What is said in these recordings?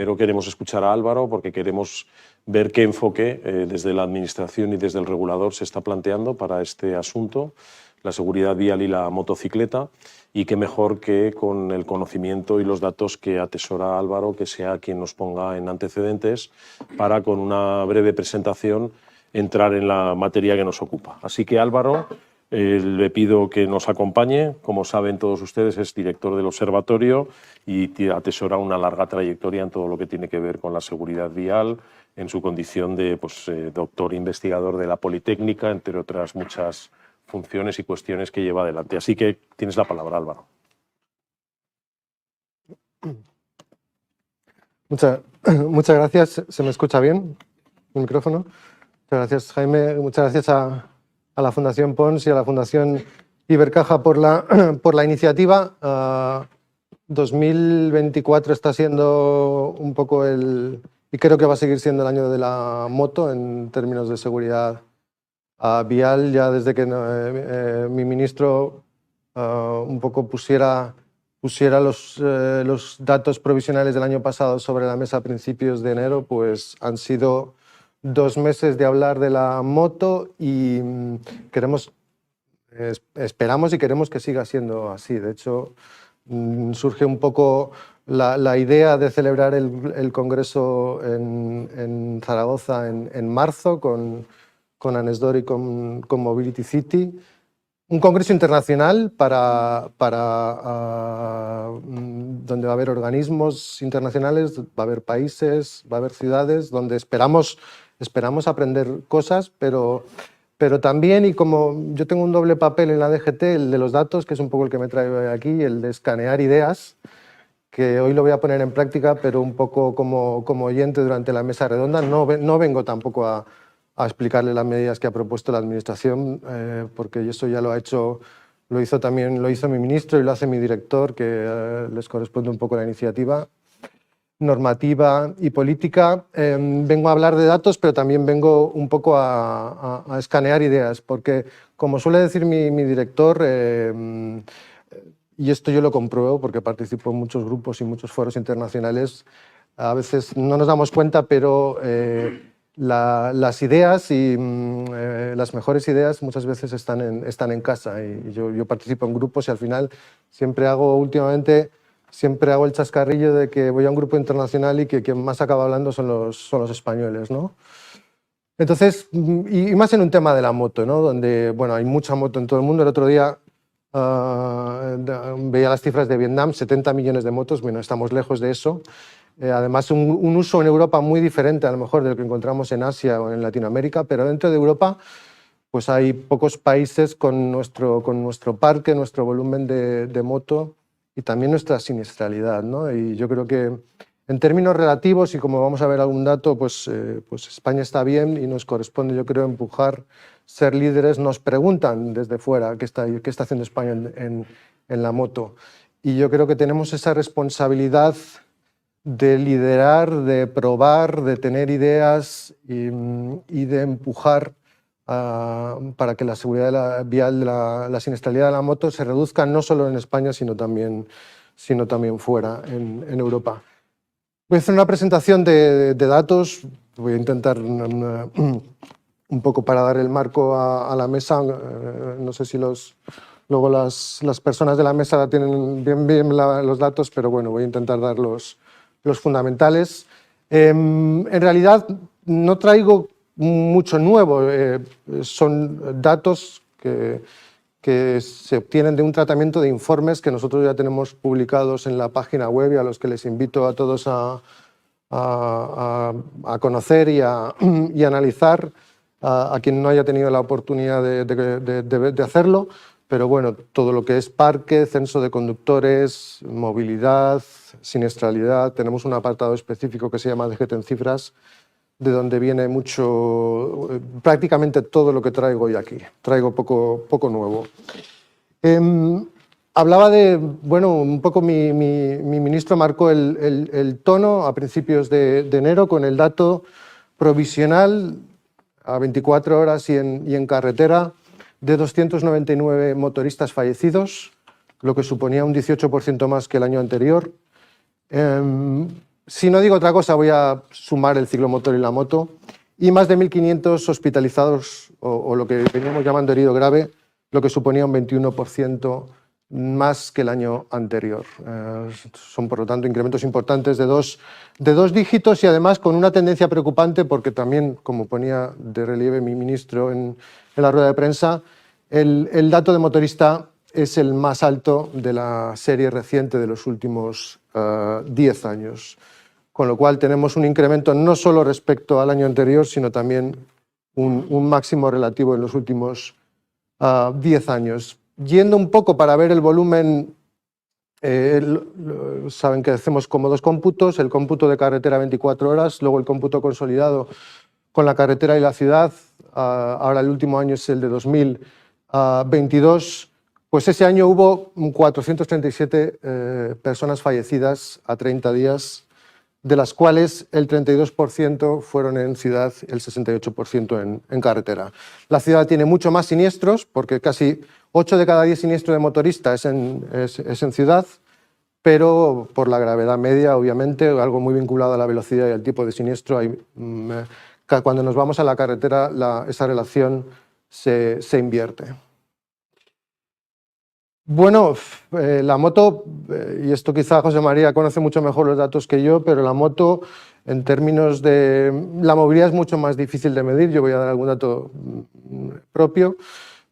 primero queremos escuchar a Álvaro porque queremos ver qué enfoque desde la Administración y desde el regulador se está planteando para este asunto, la seguridad vial y la motocicleta, y qué mejor que con el conocimiento y los datos que atesora Álvaro, que sea quien nos ponga en antecedentes para, con una breve presentación, entrar en la materia que nos ocupa. Así que, Álvaro, le pido que nos acompañe. Como saben todos ustedes, es director del Observatorio y atesora una larga trayectoria en todo lo que tiene que ver con la seguridad vial, en su condición de doctor investigador de la Politécnica, entre otras muchas funciones y cuestiones que lleva adelante. Así que tienes la palabra, Álvaro. Muchas gracias. ¿Se me escucha bien el micrófono? Muchas gracias, Jaime. Muchas gracias a la Fundación Pons y a la Fundación Ibercaja por la iniciativa. 2024 está siendo un poco y creo que va a seguir siendo el año de la moto en términos de seguridad vial, ya desde que mi ministro un poco pusiera los datos provisionales del año pasado sobre la mesa a principios de enero, pues han sido 2 meses de hablar de la moto y esperamos y queremos que siga siendo así. De hecho, surge un poco la idea de celebrar el congreso en Zaragoza en marzo con Anesdor y con Mobility City. Un congreso internacional donde va a haber organismos internacionales, va a haber países, va a haber ciudades, donde esperamos aprender cosas, pero también, y como yo tengo un doble papel en la DGT, el de los datos, que es un poco el que me trae aquí, el de escanear ideas, que hoy lo voy a poner en práctica, pero un poco como oyente durante la mesa redonda. No vengo tampoco a explicarle las medidas que ha propuesto la Administración, porque eso ya lo hizo mi ministro y lo hace mi director, que les corresponde un poco la iniciativa normativa y política. Vengo a hablar de datos, pero también vengo un poco a escanear ideas, porque, como suele decir mi director, y esto yo lo compruebo porque participo en muchos grupos y muchos foros internacionales, a veces no nos damos cuenta, pero las ideas y las mejores ideas muchas veces están en casa. Y yo participo en grupos y al final siempre hago el chascarrillo de que voy a un grupo internacional y que quien más acaba hablando son los españoles, ¿no? Entonces, y más en un tema de la moto, ¿no? Donde, bueno, hay mucha moto en todo el mundo. El otro día veía las cifras de Vietnam, 70 millones de motos. Bueno, estamos lejos de eso. Además, un uso en Europa muy diferente a lo mejor del que encontramos en Asia o en Latinoamérica, pero dentro de Europa pues hay pocos países con nuestro parque, nuestro volumen de moto y también nuestra siniestralidad, ¿no? Y yo creo que en términos relativos, y como vamos a ver algún dato, pues España está bien y nos corresponde, yo creo, empujar, ser líderes. Nos preguntan desde fuera qué está haciendo España en la moto. Y yo creo que tenemos esa responsabilidad de liderar, de probar, de tener ideas y de empujar para que la seguridad vial, la siniestralidad de la moto se reduzca no solo en España, sino también fuera, en Europa. Voy a hacer una presentación de datos, voy a intentar un poco para dar el marco a la mesa. No sé si luego las personas de la mesa tienen bien los datos, pero bueno, voy a intentar dar los fundamentales. En realidad no traigo mucho nuevo, son datos que se obtienen de un tratamiento de informes que nosotros ya tenemos publicados en la página web y a los que les invito a todos a conocer y a analizar, a quien no haya tenido la oportunidad de hacerlo. Pero bueno, todo lo que es parque, censo de conductores, movilidad, siniestralidad, tenemos un apartado específico que se llama DGT en cifras, de donde viene prácticamente todo lo que traigo hoy aquí. Traigo poco nuevo. Hablaba un poco mi ministro marcó el tono a principios de enero con el dato provisional a 24 horas y en carretera de 299 motoristas fallecidos, lo que suponía un 18% más que el año anterior. Si no digo otra cosa, voy a sumar el ciclomotor y la moto. Y más de 1.500 hospitalizados, o lo que veníamos llamando herido grave, lo que suponía un 21% más que el año anterior. Son, por lo tanto, incrementos importantes de dos dígitos y, además, con una tendencia preocupante, porque también, como ponía de relieve mi ministro en la rueda de prensa, el dato de motorista es el más alto de la serie reciente de los últimos 10 años. Con lo cual tenemos un incremento no solo respecto al año anterior, sino también un máximo relativo en los últimos 10 años. Yendo un poco para ver el volumen, saben que hacemos como dos cómputos, el cómputo de carretera 24 horas, luego el cómputo consolidado con la carretera y la ciudad. Ahora el último año es el de 2022. Pues ese año hubo 437 personas fallecidas a 30 días, de las cuales el 32% fueron en ciudad, el 68% en carretera. La ciudad tiene mucho más siniestros, porque casi 8 de cada 10 siniestros de motorista es en ciudad, pero por la gravedad media, obviamente, algo muy vinculado a la velocidad y al tipo de siniestro, cuando nos vamos a la carretera esa relación se invierte. Bueno, la moto, y esto quizá José María conoce mucho mejor los datos que yo, pero la moto, en términos de... La movilidad es mucho más difícil de medir, yo voy a dar algún dato propio,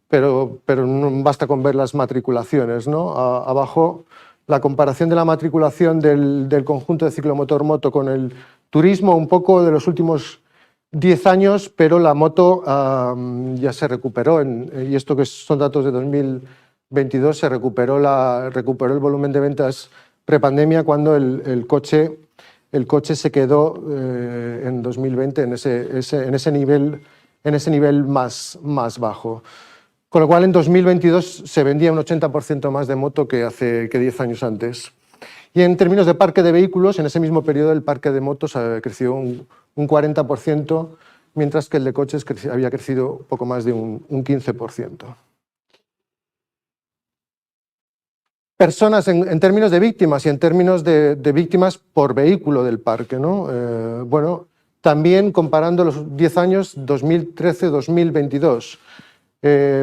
pero no basta con ver las matriculaciones, ¿no? Abajo, la comparación de la matriculación del conjunto de ciclomotor-moto con el turismo, un poco de los últimos 10 años, pero la moto ya se recuperó, y esto que son datos de 2022, se recuperó el volumen de ventas prepandemia cuando el coche se quedó en 2020 en ese nivel más bajo. Con lo cual, en 2022 se vendía un 80% más de moto que 10 años antes. Y en términos de parque de vehículos, en ese mismo periodo el parque de motos creció un 40%, mientras que el de coches había crecido poco más de un 15%. Personas en términos de víctimas y en términos de víctimas por vehículo del parque, ¿no? Bueno, también comparando los 10 años, 2013-2022,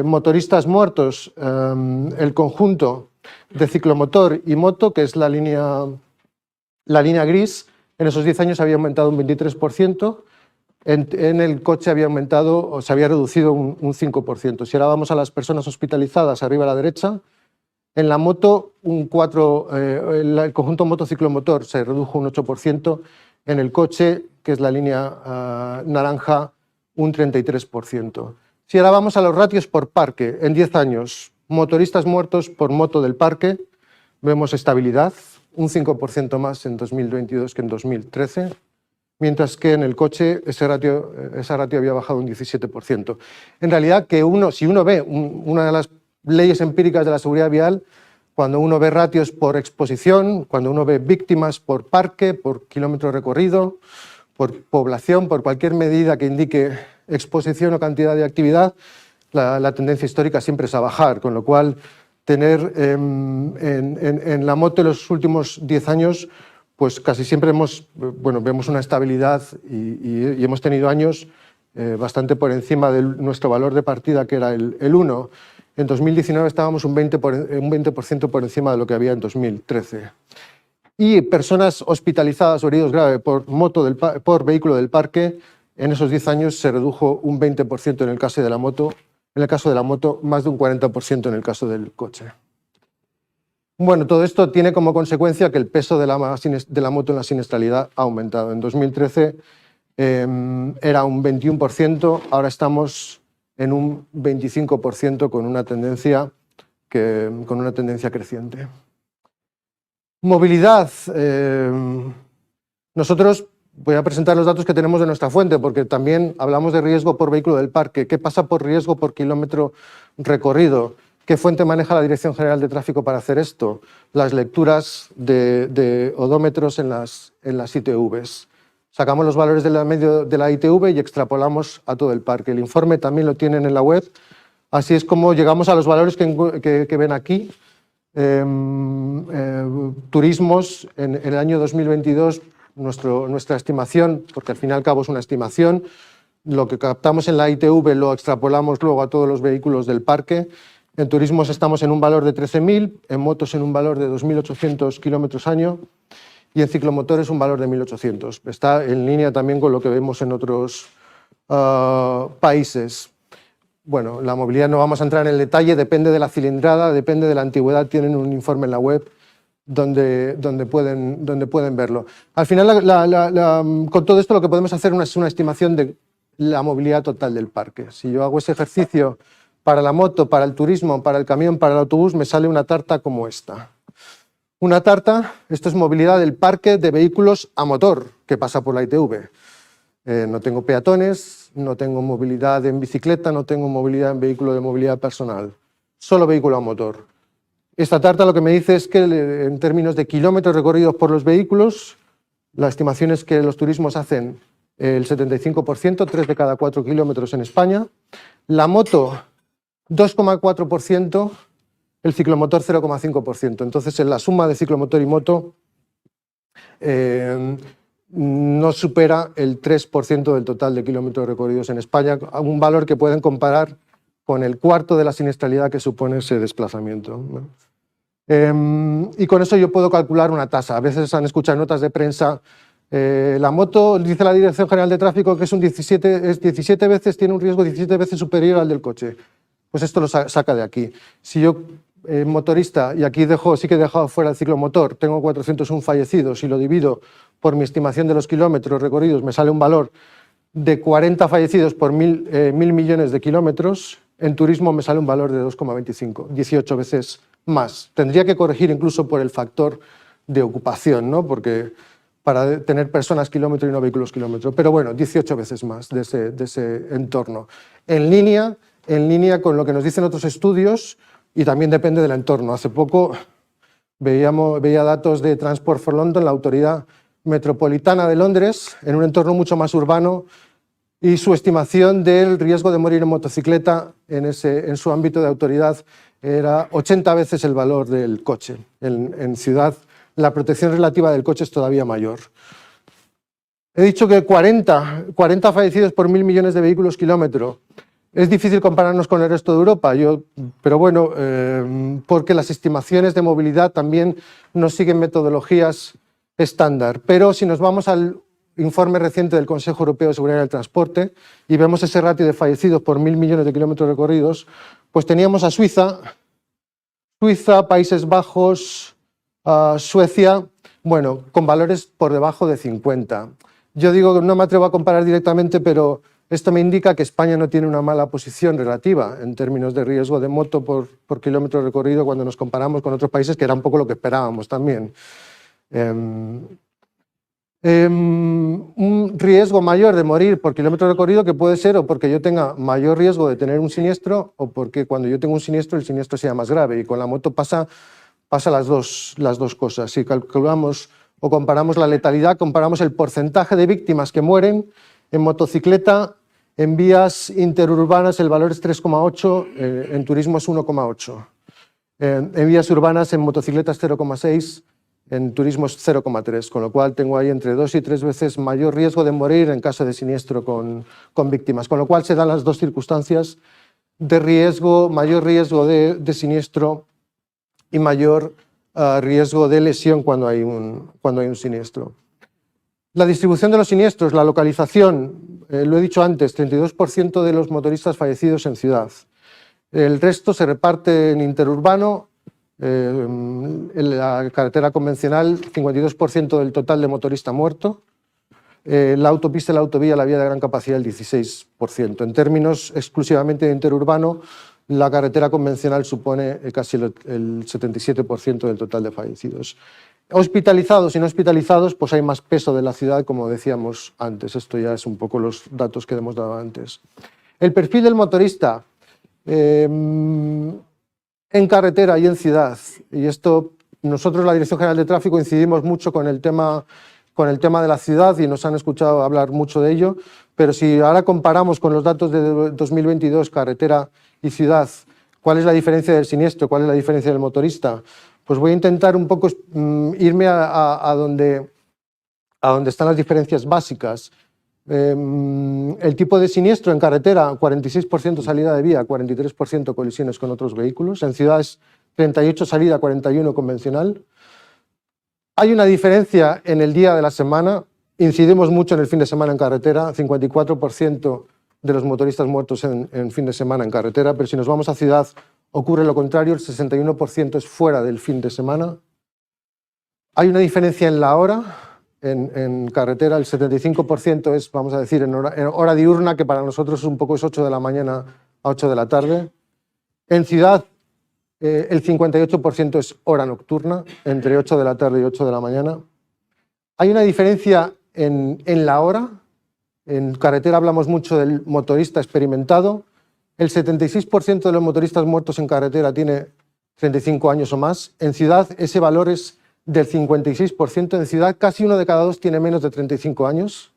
motoristas muertos, el conjunto de ciclomotor y moto, que es la línea gris, en esos 10 años había aumentado un 23%, en el coche había aumentado, o se había reducido un 5%. Si ahora vamos a las personas hospitalizadas, arriba a la derecha, en la moto, el conjunto moto-ciclomotor se redujo un 8%, en el coche, que es la línea naranja, un 33%. Si ahora vamos a los ratios por parque, en 10 años, motoristas muertos por moto del parque, vemos estabilidad, un 5% más en 2022 que en 2013, mientras que en el coche esa ratio había bajado un 17%. En realidad, si uno ve una de las leyes empíricas de la seguridad vial, cuando uno ve ratios por exposición, cuando uno ve víctimas por parque, por kilómetro recorrido, por población, por cualquier medida que indique exposición o cantidad de actividad, la tendencia histórica siempre es a bajar, con lo cual tener en la moto en los últimos 10 años, pues casi siempre vemos una estabilidad y hemos tenido años bastante por encima de nuestro valor de partida, que era el 1. En 2019 estábamos un 20% por encima de lo que había en 2013. Y personas hospitalizadas o heridos graves por vehículo del parque, en esos 10 años se redujo un 20% en el caso de la moto, más de un 40% en el caso del coche. Bueno, todo esto tiene como consecuencia que el peso de la moto en la siniestralidad ha aumentado. En 2013 era un 21%, ahora estamos en un 25% con una tendencia creciente. Movilidad. Nosotros, voy a presentar los datos que tenemos de nuestra fuente, porque también hablamos de riesgo por vehículo del parque. ¿Qué pasa por riesgo por kilómetro recorrido? ¿Qué fuente maneja la Dirección General de Tráfico para hacer esto? Las lecturas de odómetros en las ITVs. Sacamos los valores de la ITV y extrapolamos a todo el parque. El informe también lo tienen en la web. Así es como llegamos a los valores que ven aquí. Turismos en el año 2022 nuestra estimación, porque al fin y al cabo es una estimación, lo que captamos en la ITV lo extrapolamos luego a todos los vehículos del parque. En turismos estamos en un valor de 13.000, en motos en un valor de 2.800 kilómetros año y en ciclomotores un valor de 1.800. Está en línea también con lo que vemos en otros países. Bueno, la movilidad no vamos a entrar en el detalle, depende de la cilindrada, depende de la antigüedad, tienen un informe en la web donde pueden verlo. Al final, con todo esto lo que podemos hacer es una estimación de la movilidad total del parque. Si yo hago ese ejercicio para la moto, para el turismo, para el camión, para el autobús, me sale una tarta como esta. Una tarta, esto es movilidad del parque de vehículos a motor que pasa por la ITV. No tengo peatones, no tengo movilidad en bicicleta, no tengo movilidad en vehículo de movilidad personal, solo vehículo a motor. Esta tarta lo que me dice es que en términos de kilómetros recorridos por los vehículos, la estimación es que los turismos hacen el 75%, 3 de cada 4 kilómetros en España. La moto, 2,4%, el ciclomotor 0,5%. Entonces, en la suma de ciclomotor y moto no supera el 3% del total de kilómetros recorridos en España, un valor que pueden comparar con el cuarto de la siniestralidad que supone ese desplazamiento. Y con eso yo puedo calcular una tasa. A veces han escuchado notas de prensa, la moto, dice la Dirección General de Tráfico, que es 17 veces, tiene un riesgo 17 veces superior al del coche. Pues esto lo saca de aquí. Si yo, motorista, y aquí sí que he dejado fuera el ciclomotor, tengo 401 fallecidos y lo divido por mi estimación de los kilómetros recorridos, me sale un valor de 40 fallecidos por 1.000 millones de kilómetros. En turismo me sale un valor de 2,25, 18 veces más. Tendría que corregir incluso por el factor de ocupación, ¿no? Porque para tener personas kilómetro y no vehículos kilómetro. Pero bueno, 18 veces más de ese entorno. En línea con lo que nos dicen otros estudios y también depende del entorno. Hace poco veía datos de Transport for London, la autoridad metropolitana de Londres, en un entorno mucho más urbano, y su estimación del riesgo de morir en motocicleta en su ámbito de autoridad era 80 veces el valor del coche. En ciudad la protección relativa del coche es todavía mayor. He dicho que 40 fallecidos por 1.000 millones de vehículos kilómetro. Es difícil compararnos con el resto de Europa, pero bueno, porque las estimaciones de movilidad también no siguen metodologías estándar. Pero si nos vamos al informe reciente del Consejo Europeo de Seguridad del Transporte y vemos ese ratio de fallecidos por 1.000 millones de kilómetros recorridos, pues teníamos a Suiza, Países Bajos, Suecia, bueno, con valores por debajo de 50. Yo digo que no me atrevo a comparar directamente, pero esto me indica que España no tiene una mala posición relativa en términos de riesgo de moto por kilómetro recorrido cuando nos comparamos con otros países, que era un poco lo que esperábamos también. Un riesgo mayor de morir por kilómetro recorrido que puede ser o porque yo tenga mayor riesgo de tener un siniestro o porque cuando yo tengo un siniestro el siniestro sea más grave, y con la moto pasa las dos cosas. Si calculamos o comparamos la letalidad, comparamos el porcentaje de víctimas que mueren en motocicleta, en vías interurbanas el valor es 3,8, en turismo es 1,8. En vías urbanas, en motocicletas 0,6, en turismo es 0,3, con lo cual tengo ahí entre 2 y 3 veces mayor riesgo de morir en caso de siniestro con víctimas. Con lo cual se dan las dos circunstancias de riesgo, mayor riesgo de siniestro y mayor riesgo de lesión cuando hay un siniestro. La distribución de los siniestros, la localización, lo he dicho antes, 32% de los motoristas fallecidos en ciudad. El resto se reparte en interurbano, en la carretera convencional, 52% del total de motorista muerto. La autopista y la autovía, la vía de gran capacidad, el 16%. En términos exclusivamente de interurbano, la carretera convencional supone casi el 77% del total de fallecidos. Hospitalizados y no hospitalizados, pues hay más peso de la ciudad, como decíamos antes. Esto ya es un poco los datos que hemos dado antes. El perfil del motorista en carretera y en ciudad. Y esto, nosotros, la Dirección General de Tráfico, incidimos mucho con el tema de la ciudad y nos han escuchado hablar mucho de ello. Pero si ahora comparamos con los datos de 2022, carretera y ciudad, ¿cuál es la diferencia del siniestro? ¿Cuál es la diferencia del motorista? Pues voy a intentar un poco irme a a donde están las diferencias básicas. El tipo de siniestro en carretera, 46% salida de vía, 43% colisiones con otros vehículos. En ciudades, 38 salida, 41 convencional. Hay una diferencia en el día de la semana. Incidimos mucho en el fin de semana en carretera, 54% de los motoristas muertos en fin de semana en carretera, pero si nos vamos a ciudad ocurre lo contrario, el 61% es fuera del fin de semana. Hay una diferencia en la hora. En carretera el 75% es, vamos a decir, en hora diurna, que para nosotros un poco es 8 de la mañana a 8 de la tarde. En ciudad el 58% es hora nocturna, entre 8 de la tarde y 8 de la mañana. Hay una diferencia en la hora. En carretera hablamos mucho del motorista experimentado. El 76% de los motoristas muertos en carretera tiene 35 años o más. En ciudad ese valor es del 56%. En ciudad casi 1 de cada 2 tiene menos de 35 años.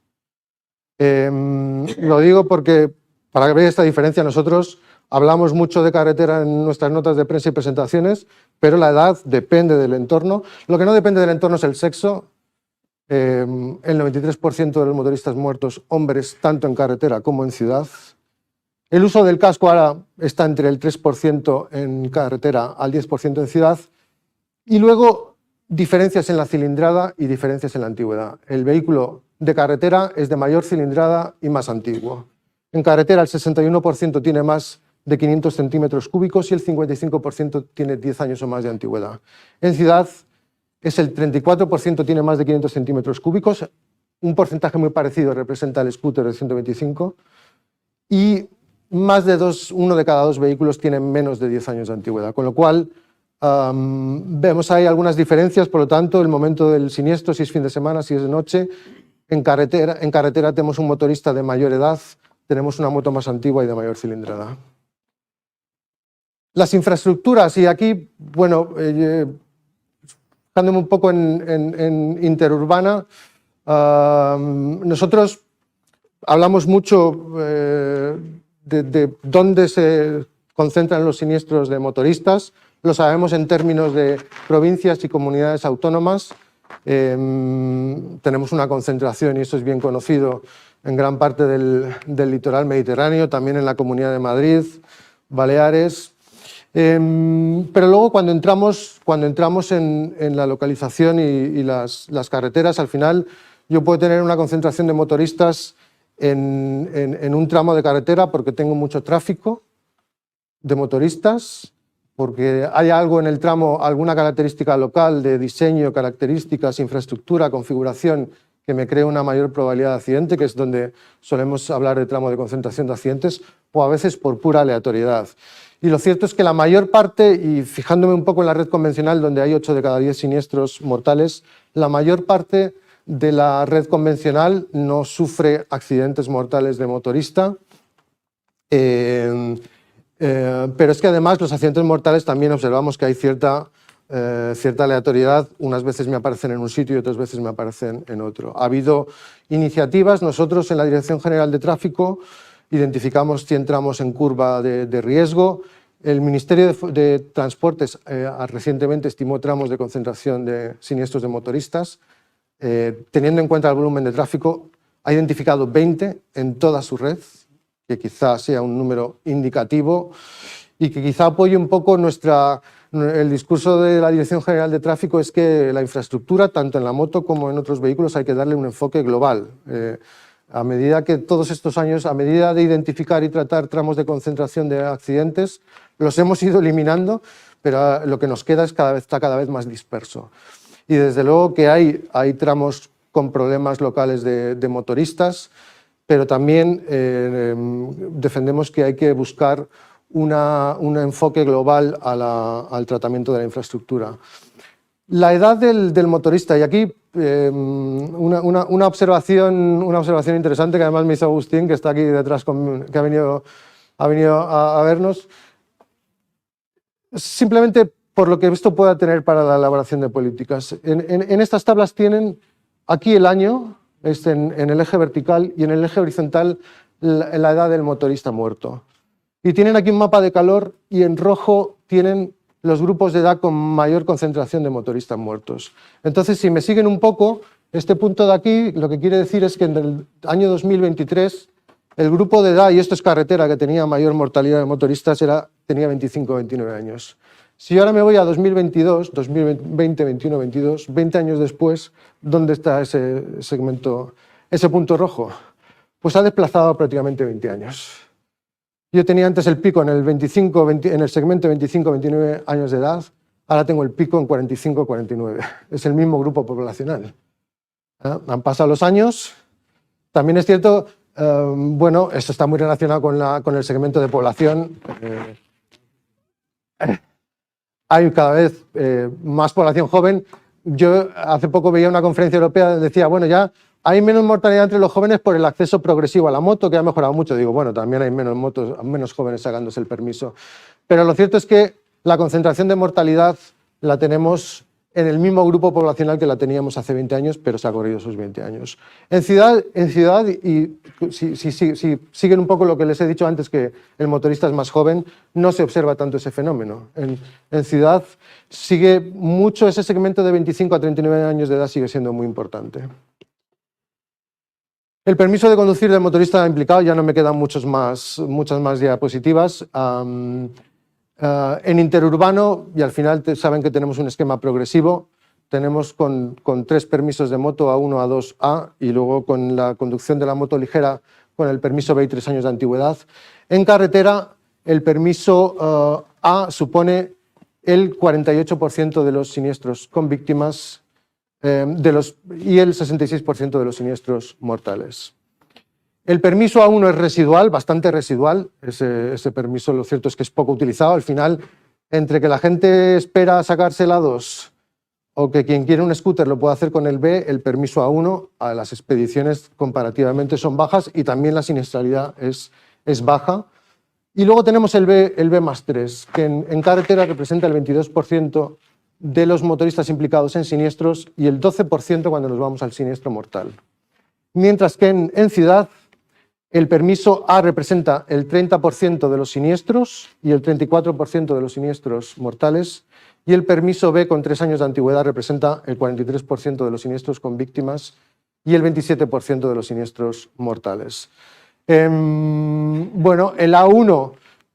Lo digo porque para ver esta diferencia nosotros hablamos mucho de carretera en nuestras notas de prensa y presentaciones, pero la edad depende del entorno. Lo que no depende del entorno es el sexo. El 93% de los motoristas muertos, hombres, tanto en carretera como en ciudad. El uso del casco ahora está entre el 3% en carretera al 10% en ciudad. Y luego diferencias en la cilindrada y diferencias en la antigüedad. El vehículo de carretera es de mayor cilindrada y más antiguo. En carretera el 61% tiene más de 500 centímetros cúbicos y el 55% tiene 10 años o más de antigüedad. En ciudad es el 34% tiene más de 500 centímetros cúbicos, un porcentaje muy parecido representa el scooter de 125 y más de 1 de cada 2 vehículos tienen menos de 10 años de antigüedad, con lo cual vemos ahí algunas diferencias. Por lo tanto, el momento del siniestro, si es fin de semana, si es de noche, en carretera tenemos un motorista de mayor edad, tenemos una moto más antigua y de mayor cilindrada. Las infraestructuras, y aquí, bueno, fijándome un poco en interurbana, nosotros hablamos mucho de dónde se concentran los siniestros de motoristas, lo sabemos en términos de provincias y comunidades autónomas. Tenemos una concentración, y eso es bien conocido, en gran parte del litoral mediterráneo, también en la Comunidad de Madrid, Baleares. Pero luego cuando entramos en la localización y las carreteras, al final yo puedo tener una concentración de motoristas en un tramo de carretera porque tengo mucho tráfico de motoristas, porque hay algo en el tramo, alguna característica local de diseño, características, infraestructura, configuración, que me crea una mayor probabilidad de accidente, que es donde solemos hablar de tramo de concentración de accidentes, o a veces por pura aleatoriedad. Y lo cierto es que la mayor parte, y fijándome un poco en la red convencional, donde hay 8 de cada 10 siniestros mortales, la mayor parte de la red convencional no sufre accidentes mortales de motorista. Pero es que además los accidentes mortales también observamos que hay cierta aleatoriedad. Unas veces me aparecen en un sitio y otras veces me aparecen en otro. Ha habido iniciativas. Nosotros en la Dirección General de Tráfico identificamos 100 tramos en curva de riesgo. El Ministerio de Transportes recientemente estimó tramos de concentración de siniestros de motoristas. Teniendo en cuenta el volumen de tráfico, ha identificado 20 en toda su red, que quizá sea un número indicativo y que quizá apoye un poco el discurso de la Dirección General de Tráfico, es que la infraestructura, tanto en la moto como en otros vehículos, hay que darle un enfoque global. A medida que todos estos años, a medida de identificar y tratar tramos de concentración de accidentes, los hemos ido eliminando, pero lo que nos queda está cada vez más disperso. Y desde luego que hay tramos con problemas locales de motoristas, pero también defendemos que hay que buscar un enfoque global al tratamiento de la infraestructura. La edad del motorista, y aquí una observación interesante que además me hizo Agustín, que está aquí detrás, que ha venido a vernos, simplemente por lo que esto pueda tener para la elaboración de políticas. En estas tablas tienen aquí el año, en el eje vertical, y en el eje horizontal la edad del motorista muerto. Y tienen aquí un mapa de calor y en rojo tienen los grupos de edad con mayor concentración de motoristas muertos. Entonces, si me siguen un poco, Este punto de aquí lo que quiere decir es que en el año 2023 el grupo de edad, y esto es carretera, que tenía mayor mortalidad de motoristas, tenía 25 o 29 años. Si ahora me voy a 2022, 2020, 21, 22, 20 años después, ¿dónde está ese segmento, ese punto rojo? Pues ha desplazado prácticamente 20 años. Yo tenía antes el pico en el segmento 25-29 años de edad, ahora tengo el pico en 45-49. Es el mismo grupo poblacional. Han pasado los años. También es cierto, bueno, esto está muy relacionado con el segmento de población. Hay cada vez más población joven. Yo hace poco veía una conferencia europea donde decía, bueno, ya hay menos mortalidad entre los jóvenes por el acceso progresivo a la moto, que ha mejorado mucho. Digo, bueno, también hay menos jóvenes sacándose el permiso. Pero lo cierto es que la concentración de mortalidad la tenemos en el mismo grupo poblacional que la teníamos hace 20 años, pero se ha corrido esos 20 años. En ciudad y si siguen un poco lo que les he dicho antes, que el motorista es más joven, no se observa tanto ese fenómeno. En ciudad sigue mucho ese segmento de 25 a 39 años de edad, sigue siendo muy importante. El permiso de conducir del motorista implicado, ya no me quedan muchas más diapositivas. En interurbano, y al final saben que tenemos un esquema progresivo, tenemos con 3 permisos de moto A1, A2, A, y luego con la conducción de la moto ligera con el permiso B y 3 años de antigüedad. En carretera, el permiso A supone el 48% de los siniestros con víctimas y el 66% de los siniestros mortales. El permiso A1 es residual, bastante residual. Ese permiso, lo cierto es que es poco utilizado. Al final, entre que la gente espera sacarse el A2 o que quien quiere un scooter lo pueda hacer con el B, el permiso A1 a las expediciones comparativamente son bajas y también la siniestralidad es baja. Y luego tenemos el B más 3, que en carretera representa el 22% de los motoristas implicados en siniestros y el 12% cuando nos vamos al siniestro mortal. Mientras que en ciudad el permiso A representa el 30% de los siniestros y el 34% de los siniestros mortales, y el permiso B con 3 años de antigüedad representa el 43% de los siniestros con víctimas y el 27% de los siniestros mortales. Bueno, el A1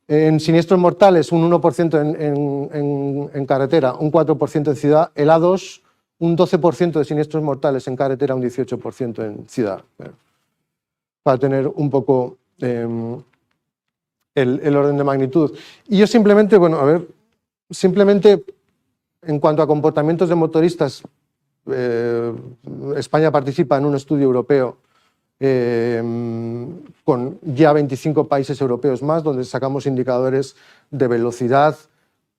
en siniestros mortales un 1% en carretera, un 4% en ciudad. El A2 un 12% de siniestros mortales en carretera, un 18% en ciudad. Para tener un poco el orden de magnitud. Y yo simplemente, bueno, a ver, simplemente en cuanto a comportamientos de motoristas, España participa en un estudio europeo con ya 25 países europeos más, donde sacamos indicadores de velocidad,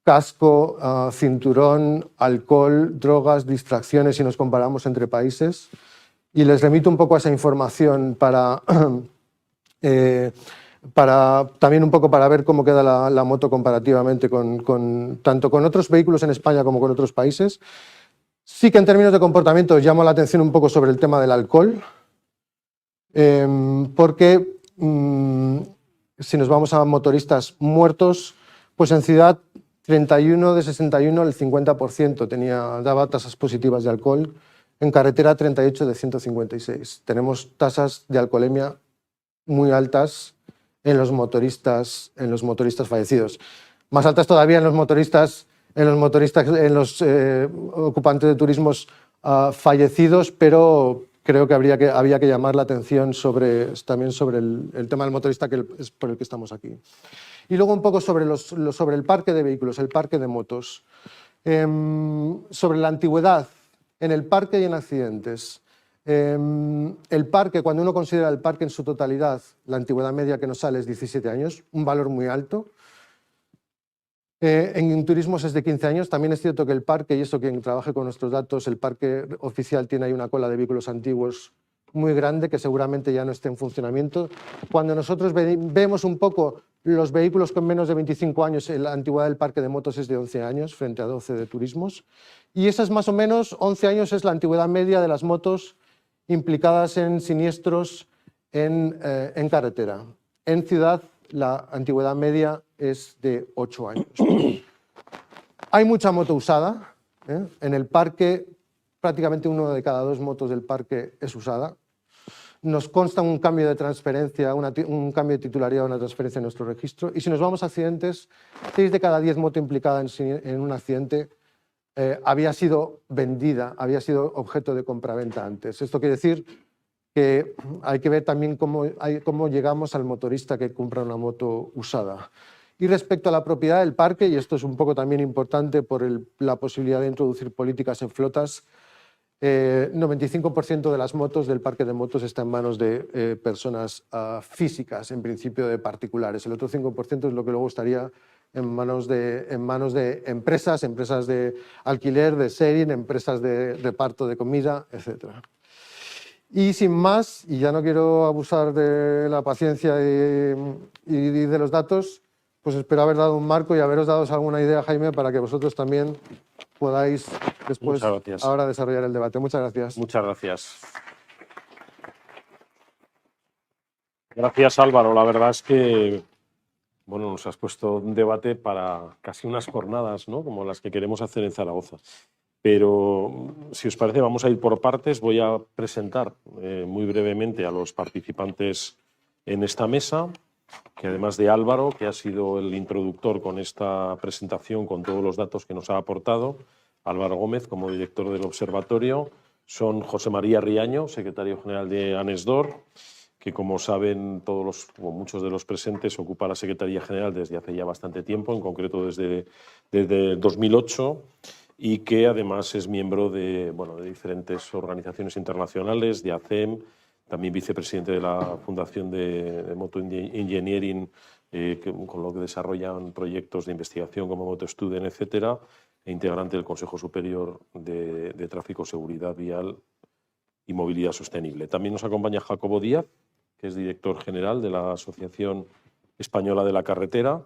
casco, cinturón, alcohol, drogas, distracciones, y nos comparamos entre países. Y les remito un poco a esa información también un poco para ver cómo queda la moto comparativamente tanto con otros vehículos en España como con otros países. Sí que en términos de comportamiento llamo la atención un poco sobre el tema del alcohol, porque si nos vamos a motoristas muertos, pues en ciudad 31 de 61, el 50% daba tasas positivas de alcohol. En carretera 38 de 156. Tenemos tasas de alcoholemia muy altas en los motoristas fallecidos. Más altas todavía en los ocupantes de turismos fallecidos, pero creo que había que llamar la atención también sobre el tema del motorista, que es por el que estamos aquí. Y luego un poco sobre el parque de vehículos, el parque de motos. Sobre la antigüedad en el parque y en accidentes. El parque, cuando uno considera el parque en su totalidad, la antigüedad media que nos sale es 17 años, un valor muy alto. En turismos es de 15 años. También es cierto que el parque, y eso quien trabaje con nuestros datos, el parque oficial tiene ahí una cola de vehículos antiguos muy grande que seguramente ya no esté en funcionamiento. Cuando nosotros vemos un poco los vehículos con menos de 25 años, la antigüedad del parque de motos es de 11 años frente a 12 de turismos. Y esas más o menos 11 años es la antigüedad media de las motos implicadas en siniestros en carretera. En ciudad la antigüedad media es de 8 años. Hay mucha moto usada. En el parque prácticamente 1 de cada 2 motos del parque es usada. Nos consta un cambio de transferencia, un cambio de titularidad, una transferencia en nuestro registro. Y si nos vamos a accidentes, 6 de cada 10 motos implicadas en un accidente había sido vendida, había sido objeto de compraventa antes. Esto quiere decir que hay que ver también cómo llegamos al motorista que compra una moto usada. Y respecto a la propiedad del parque, y esto es un poco también importante por la posibilidad de introducir políticas en flotas, 95% de las motos del parque de motos está en manos de personas físicas, en principio de particulares. El otro 5% es lo que luego estaría en manos de empresas, empresas de alquiler, de sharing, empresas de reparto de comida, etc. Y sin más, y ya no quiero abusar de la paciencia y de los datos, pues espero haber dado un marco y haberos dado alguna idea, Jaime, para que vosotros también podáis después ahora desarrollar el debate. Muchas gracias. Muchas gracias. Gracias, Álvaro. La verdad es que bueno, nos has puesto un debate para casi unas jornadas, ¿no?, como las que queremos hacer en Zaragoza. Pero, si os parece, vamos a ir por partes. Voy a presentar muy brevemente a los participantes en esta mesa, que además de Álvaro, que ha sido el introductor con esta presentación, con todos los datos que nos ha aportado, Álvaro Gómez, como director del observatorio, son José María Riaño, secretario general de ANESDOR, que, como saben muchos de los presentes, ocupa la Secretaría General desde hace ya bastante tiempo, en concreto desde 2008, y que además es miembro de diferentes organizaciones internacionales, de ACEM, también vicepresidente de la Fundación de Moto Engineering, con lo que desarrollan proyectos de investigación como Moto Student, etcétera, e integrante del Consejo Superior de Tráfico, Seguridad Vial y Movilidad Sostenible. También nos acompaña Jacobo Díaz, que es director general de la Asociación Española de la Carretera.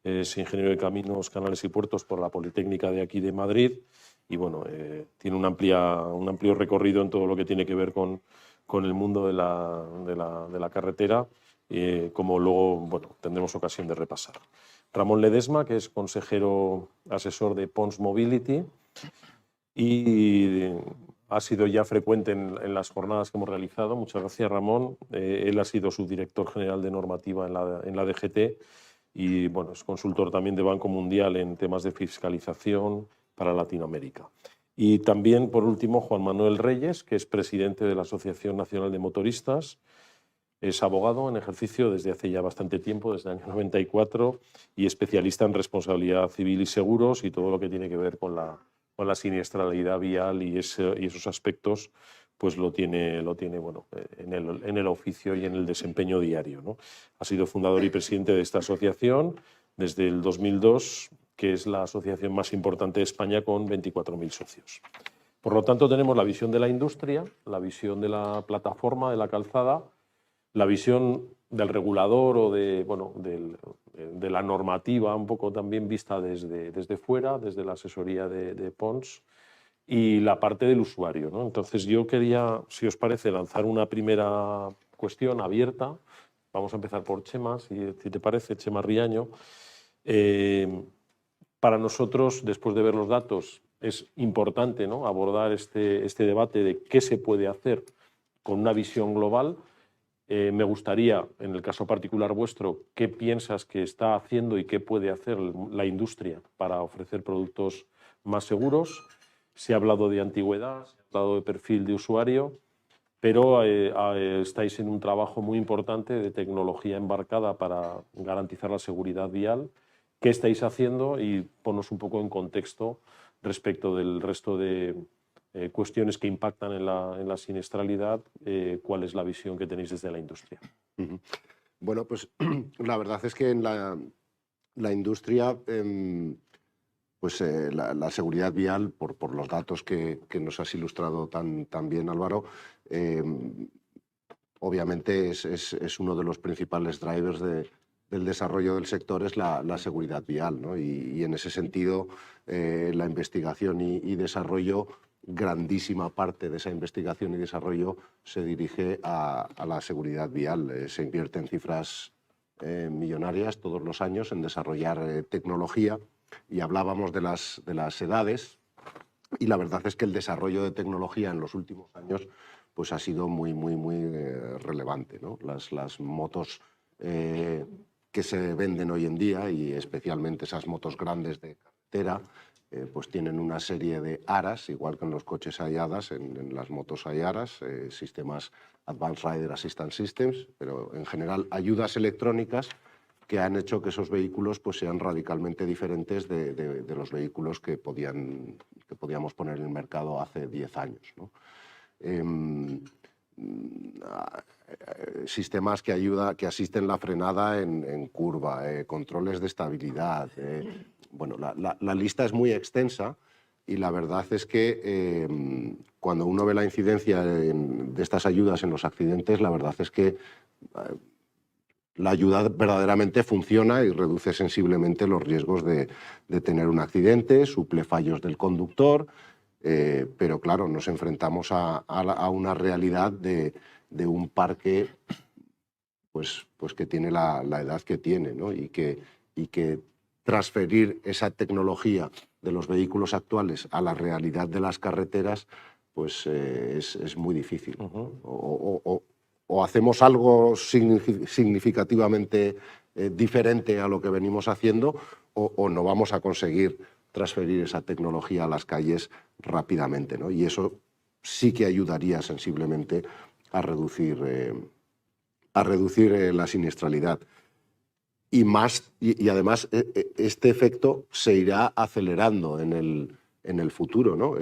Es ingeniero de Caminos, Canales y Puertos por la Politécnica de aquí de Madrid y tiene un amplio recorrido en todo lo que tiene que ver con el mundo de la carretera, como luego tendremos ocasión de repasar. Ramón Ledesma, que es consejero asesor de Pons Mobility y ha sido ya frecuente en las jornadas que hemos realizado. Muchas gracias, Ramón. Él ha sido subdirector general de normativa en la DGT y es consultor también de Banco Mundial en temas de fiscalización para Latinoamérica. Y también, por último, Juan Manuel Reyes, que es presidente de la Asociación Nacional de Motoristas. Es abogado en ejercicio desde hace ya bastante tiempo, desde el año 94, y especialista en responsabilidad civil y seguros y todo lo que tiene que ver con la siniestralidad vial y esos aspectos, pues lo tiene en el oficio y en el desempeño diario, ¿no? Ha sido fundador y presidente de esta asociación desde el 2002, que es la asociación más importante de España con 24.000 socios. Por lo tanto, tenemos la visión de la industria, la visión de la plataforma, de la calzada, la visión del regulador o de la normativa, un poco también vista desde fuera, desde la asesoría de Pons, y la parte del usuario, ¿no? Entonces yo quería, si os parece, lanzar una primera cuestión abierta. Vamos a empezar por Chema, si te parece, Chema Riaño. Para nosotros, después de ver los datos, es importante, ¿no?, abordar este debate de qué se puede hacer con una visión global. Me gustaría, en el caso particular vuestro, qué piensas que está haciendo y qué puede hacer la industria para ofrecer productos más seguros. Se ha hablado de antigüedad, se ha hablado de perfil de usuario, pero estáis en un trabajo muy importante de tecnología embarcada para garantizar la seguridad vial. ¿Qué estáis haciendo? Y ponnos un poco en contexto respecto del resto de cuestiones que impactan en la siniestralidad. ¿Cuál es la visión que tenéis desde la industria? Bueno, pues la verdad es que en la industria, la seguridad vial, por los datos que nos has ilustrado tan bien, Álvaro, obviamente es uno de los principales drivers del desarrollo del sector, es la seguridad vial, ¿no? Y en ese sentido, la investigación y desarrollo, grandísima parte de esa investigación y desarrollo se dirige a la seguridad vial. Se invierten cifras millonarias todos los años en desarrollar tecnología, y hablábamos de las edades. y la verdad es que el desarrollo de tecnología en los últimos años pues ha sido muy relevante, ¿no? Las motos que se venden hoy en día, y especialmente esas motos grandes de carretera, pues tienen una serie de ARAS, igual que en los coches hay ADAS, en las motos hay ARAS, sistemas Advanced Rider Assistance Systems, pero en general ayudas electrónicas que han hecho que esos vehículos pues, sean radicalmente diferentes de los vehículos que podíamos poner en el mercado hace 10 años, ¿no? Sistemas que asisten la frenada en curva, controles de estabilidad. Bueno, la lista es muy extensa y la verdad es que cuando uno ve la incidencia de estas ayudas en los accidentes, la verdad es que la ayuda verdaderamente funciona y reduce sensiblemente los riesgos de tener un accidente, suple fallos del conductor, pero claro, nos enfrentamos a una realidad de un parque pues que tiene la edad que tiene, ¿no? y que transferir esa tecnología de los vehículos actuales a la realidad de las carreteras pues es muy difícil. O hacemos algo significativamente diferente a lo que venimos haciendo o no vamos a conseguir transferir esa tecnología a las calles rápidamente, ¿no? Y eso sí que ayudaría sensiblemente a reducir la siniestralidad. Y además este efecto se irá acelerando en el futuro, ¿no?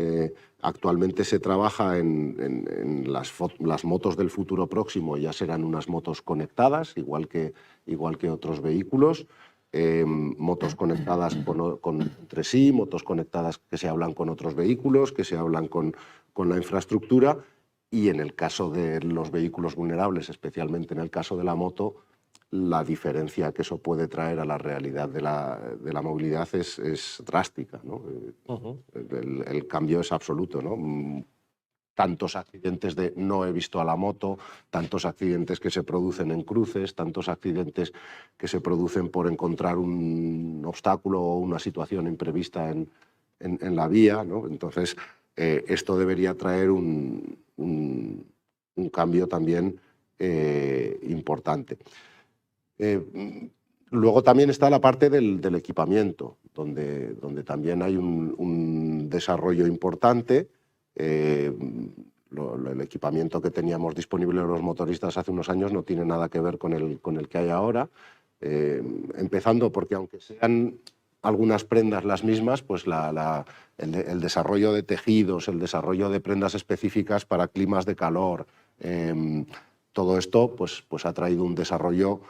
Actualmente se trabaja en las motos del futuro próximo, ya serán unas motos conectadas, igual que otros vehículos, motos conectadas entre sí, motos conectadas que se hablan con otros vehículos, que se hablan con la infraestructura, y en el caso de los vehículos vulnerables, especialmente en el caso de la moto, la diferencia que eso puede traer a la realidad de la movilidad es drástica, ¿no? El cambio es absoluto, ¿no? Tantos accidentes de no he visto a la moto, tantos accidentes que se producen en cruces, tantos accidentes que se producen por encontrar un obstáculo o una situación imprevista en la vía, ¿no? Entonces, esto debería traer un cambio también importante. Luego también está la parte del equipamiento, donde también hay un desarrollo importante. El equipamiento que teníamos disponible los motoristas hace unos años no tiene nada que ver con el que hay ahora, empezando porque aunque sean algunas prendas las mismas, pues el desarrollo de tejidos, el desarrollo de prendas específicas para climas de calor, todo esto pues ha traído un desarrollo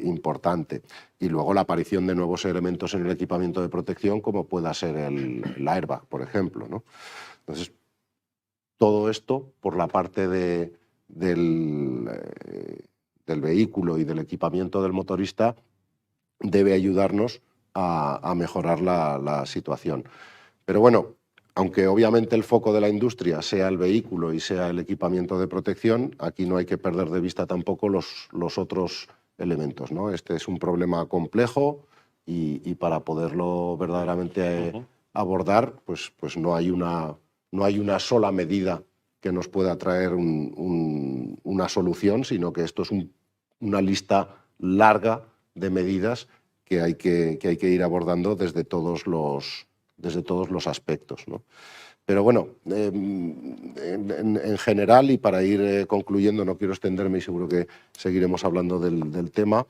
importante. Y luego la aparición de nuevos elementos en el equipamiento de protección, como pueda ser el airbag, por ejemplo, ¿no? Entonces, todo esto por la parte del vehículo y del equipamiento del motorista debe ayudarnos a mejorar la situación. Pero bueno, aunque obviamente el foco de la industria sea el vehículo y sea el equipamiento de protección, aquí no hay que perder de vista tampoco los otros elementos, ¿no? Este es un problema complejo y para poderlo verdaderamente abordar, pues no hay una sola medida que nos pueda traer una solución, sino que esto es una lista larga de medidas que hay que ir abordando desde todos los aspectos, ¿no? Pero bueno, en general, y para ir concluyendo, no quiero extenderme y seguro que seguiremos hablando del tema,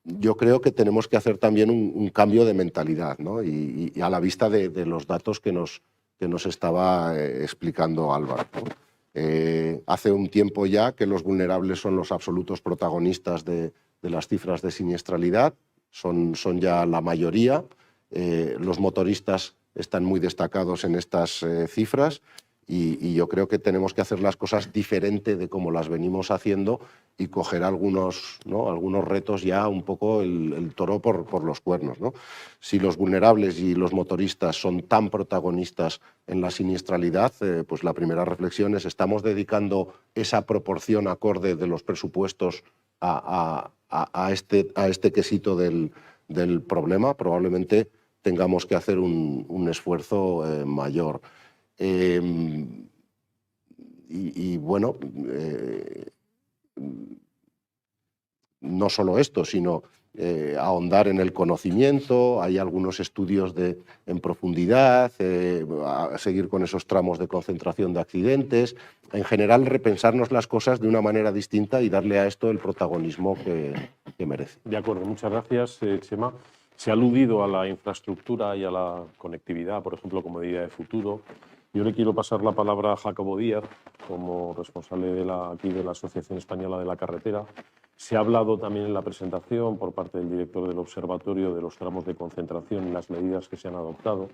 yo creo que tenemos que hacer también un cambio de mentalidad, ¿no? Y a la vista de los datos que nos estaba explicando Álvaro, ¿no? Hace un tiempo ya que los vulnerables son los absolutos protagonistas de las cifras de siniestralidad, son ya la mayoría. Los motoristas están muy destacados en estas cifras y yo creo que tenemos que hacer las cosas diferente de como las venimos haciendo y coger algunos retos ya un poco el toro por los cuernos, ¿no? Si los vulnerables y los motoristas son tan protagonistas en la siniestralidad, pues la primera reflexión es: ¿estamos dedicando esa proporción acorde de los presupuestos a este quesito del problema? Probablemente tengamos que hacer un esfuerzo mayor. Y bueno, no solo esto, sino ahondar en el conocimiento. Hay algunos estudios en profundidad, a seguir con esos tramos de concentración de accidentes. En general, repensarnos las cosas de una manera distinta y darle a esto el protagonismo que merece. De acuerdo, muchas gracias, Chema. Se ha aludido a la infraestructura y a la conectividad, por ejemplo, como medida de futuro. Yo le quiero pasar la palabra a Jacobo Díaz, como responsable aquí de la Asociación Española de la Carretera. Se ha hablado también en la presentación por parte del director del observatorio de los tramos de concentración y las medidas que se han adoptado.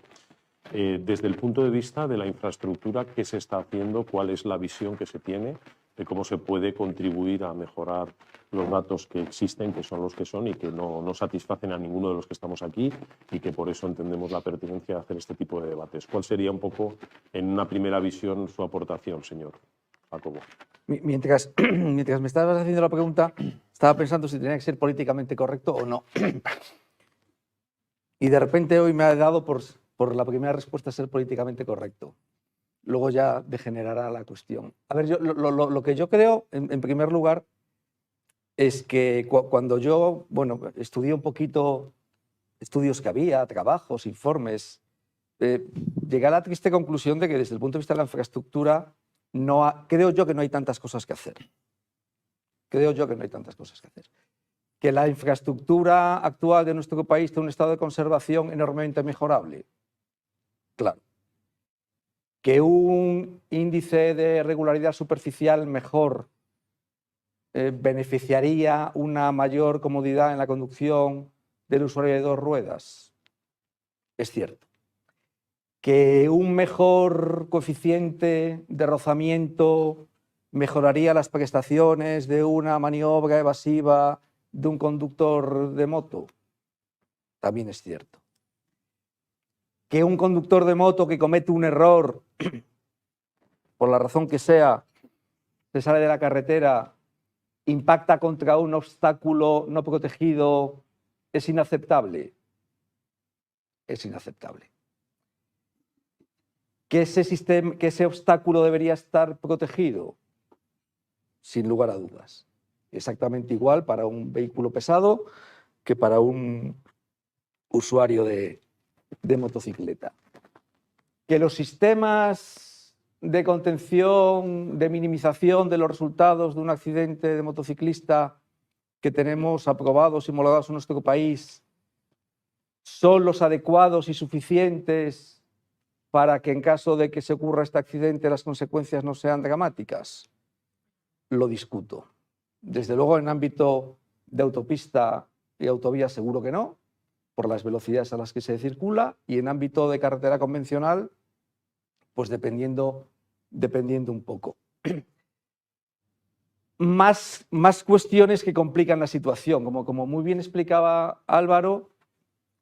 Desde el punto de vista de la infraestructura, ¿qué se está haciendo? ¿Cuál es la visión que se tiene de cómo se puede contribuir a mejorar los datos que existen, que son los que son y que no satisfacen a ninguno de los que estamos aquí y que por eso entendemos la pertinencia de hacer este tipo de debates? ¿Cuál sería un poco, en una primera visión, su aportación, señor Jacobo? Mientras me estabas haciendo la pregunta, estaba pensando si tenía que ser políticamente correcto o no. Y de repente hoy me ha dado por la primera respuesta ser políticamente correcto. Luego ya degenerará la cuestión. A ver, lo que yo creo, en primer lugar, es que cuando yo estudié un poquito estudios que había, trabajos, informes, llegué a la triste conclusión de que desde el punto de vista de la infraestructura creo yo que no hay tantas cosas que hacer. Creo yo que no hay tantas cosas que hacer. Que la infraestructura actual de nuestro país tiene un estado de conservación enormemente mejorable. Claro. Que un índice de regularidad superficial mejor beneficiaría una mayor comodidad en la conducción del usuario de dos ruedas. Es cierto. Que un mejor coeficiente de rozamiento mejoraría las prestaciones de una maniobra evasiva de un conductor de moto. También es cierto. Que un conductor de moto que comete un error, por la razón que sea, se sale de la carretera, impacta contra un obstáculo no protegido, es inaceptable. Es inaceptable. ¿Que ese obstáculo debería estar protegido? Sin lugar a dudas. Exactamente igual para un vehículo pesado que para un usuario de motocicleta. Que los sistemas de contención, de minimización de los resultados de un accidente de motociclista que tenemos aprobados y homologados en nuestro país son los adecuados y suficientes para que en caso de que se ocurra este accidente las consecuencias no sean dramáticas? Lo discuto. Desde luego en ámbito de autopista y autovía seguro que no, por las velocidades a las que se circula, y en ámbito de carretera convencional, pues dependiendo un poco. Más cuestiones que complican la situación. Como muy bien explicaba Álvaro,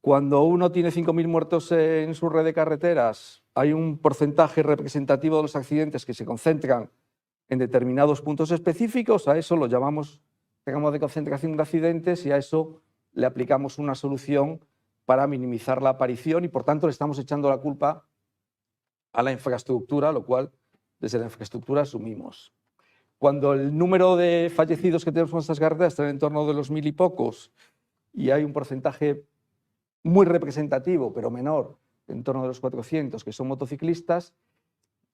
cuando uno tiene 5.000 muertos en su red de carreteras, hay un porcentaje representativo de los accidentes que se concentran en determinados puntos específicos. A eso lo llamamos tramo de concentración de accidentes y a eso le aplicamos una solución para minimizar la aparición y, por tanto, le estamos echando la culpa a la infraestructura, lo cual desde la infraestructura asumimos. Cuando el número de fallecidos que tenemos en nuestras carreteras está en torno de los 1.000 y pocos y hay un porcentaje muy representativo, pero menor, en torno de los 400, que son motociclistas,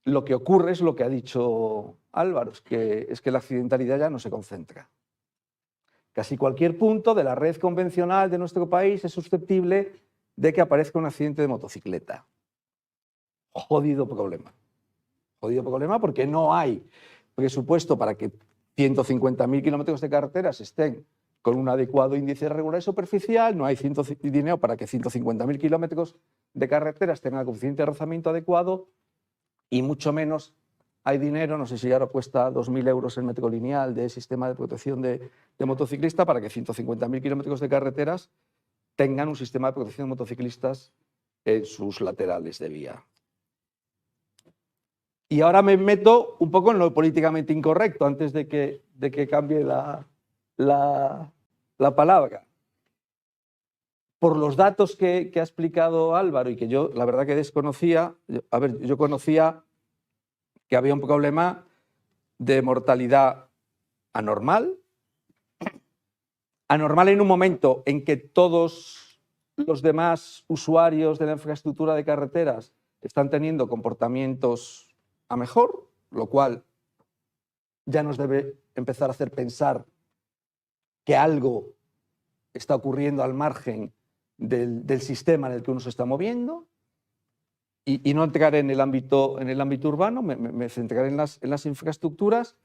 lo que ocurre es lo que ha dicho Álvaro, es que la accidentalidad ya no se concentra. Casi cualquier punto de la red convencional de nuestro país es susceptible de que aparezca un accidente de motocicleta. Jodido problema. Jodido problema porque no hay presupuesto para que 150.000 kilómetros de carreteras estén con un adecuado índice de regularidad superficial, no hay dinero para que 150.000 kilómetros de carreteras tengan el coeficiente de rozamiento adecuado y mucho menos hay dinero, no sé si ahora cuesta 2.000 euros el metro lineal de sistema de protección de motociclista para que 150.000 kilómetros de carreteras tengan un sistema de protección de motociclistas en sus laterales de vía. Y ahora me meto un poco en lo políticamente incorrecto antes de que cambie la palabra. por los datos que ha explicado Álvaro y que yo la verdad que desconocía, yo conocía que había un problema de mortalidad anormal en un momento en que todos los demás usuarios de la infraestructura de carreteras están teniendo comportamientos a mejor, lo cual ya nos debe empezar a hacer pensar que algo está ocurriendo al margen del sistema en el que uno se está moviendo, y no entraré en el ámbito urbano, me centraré en las infraestructuras.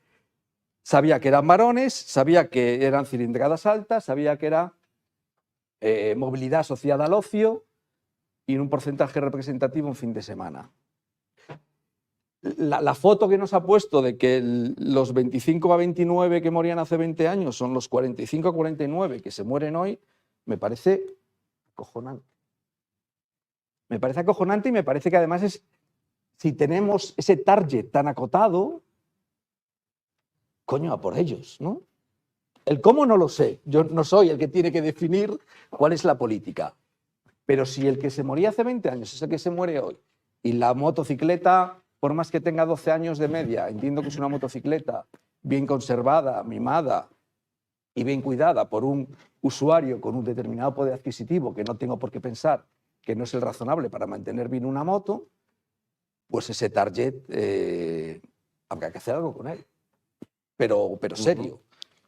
Sabía que eran varones, sabía que eran cilindradas altas, sabía que era movilidad asociada al ocio y en un porcentaje representativo un fin de semana. La foto que nos ha puesto de que los 25 a 29 que morían hace 20 años son los 45 a 49 que se mueren hoy, me parece acojonante. Me parece acojonante y me parece que además si tenemos ese target tan acotado, coño, a por ellos, ¿no? El cómo no lo sé, yo no soy el que tiene que definir cuál es la política, pero si el que se moría hace 20 años es el que se muere hoy y la motocicleta, por más que tenga 12 años de media, entiendo que es una motocicleta bien conservada, mimada y bien cuidada por un usuario con un determinado poder adquisitivo que no tengo por qué pensar que no es el razonable para mantener bien una moto, pues ese target habrá que hacer algo con él, pero serio.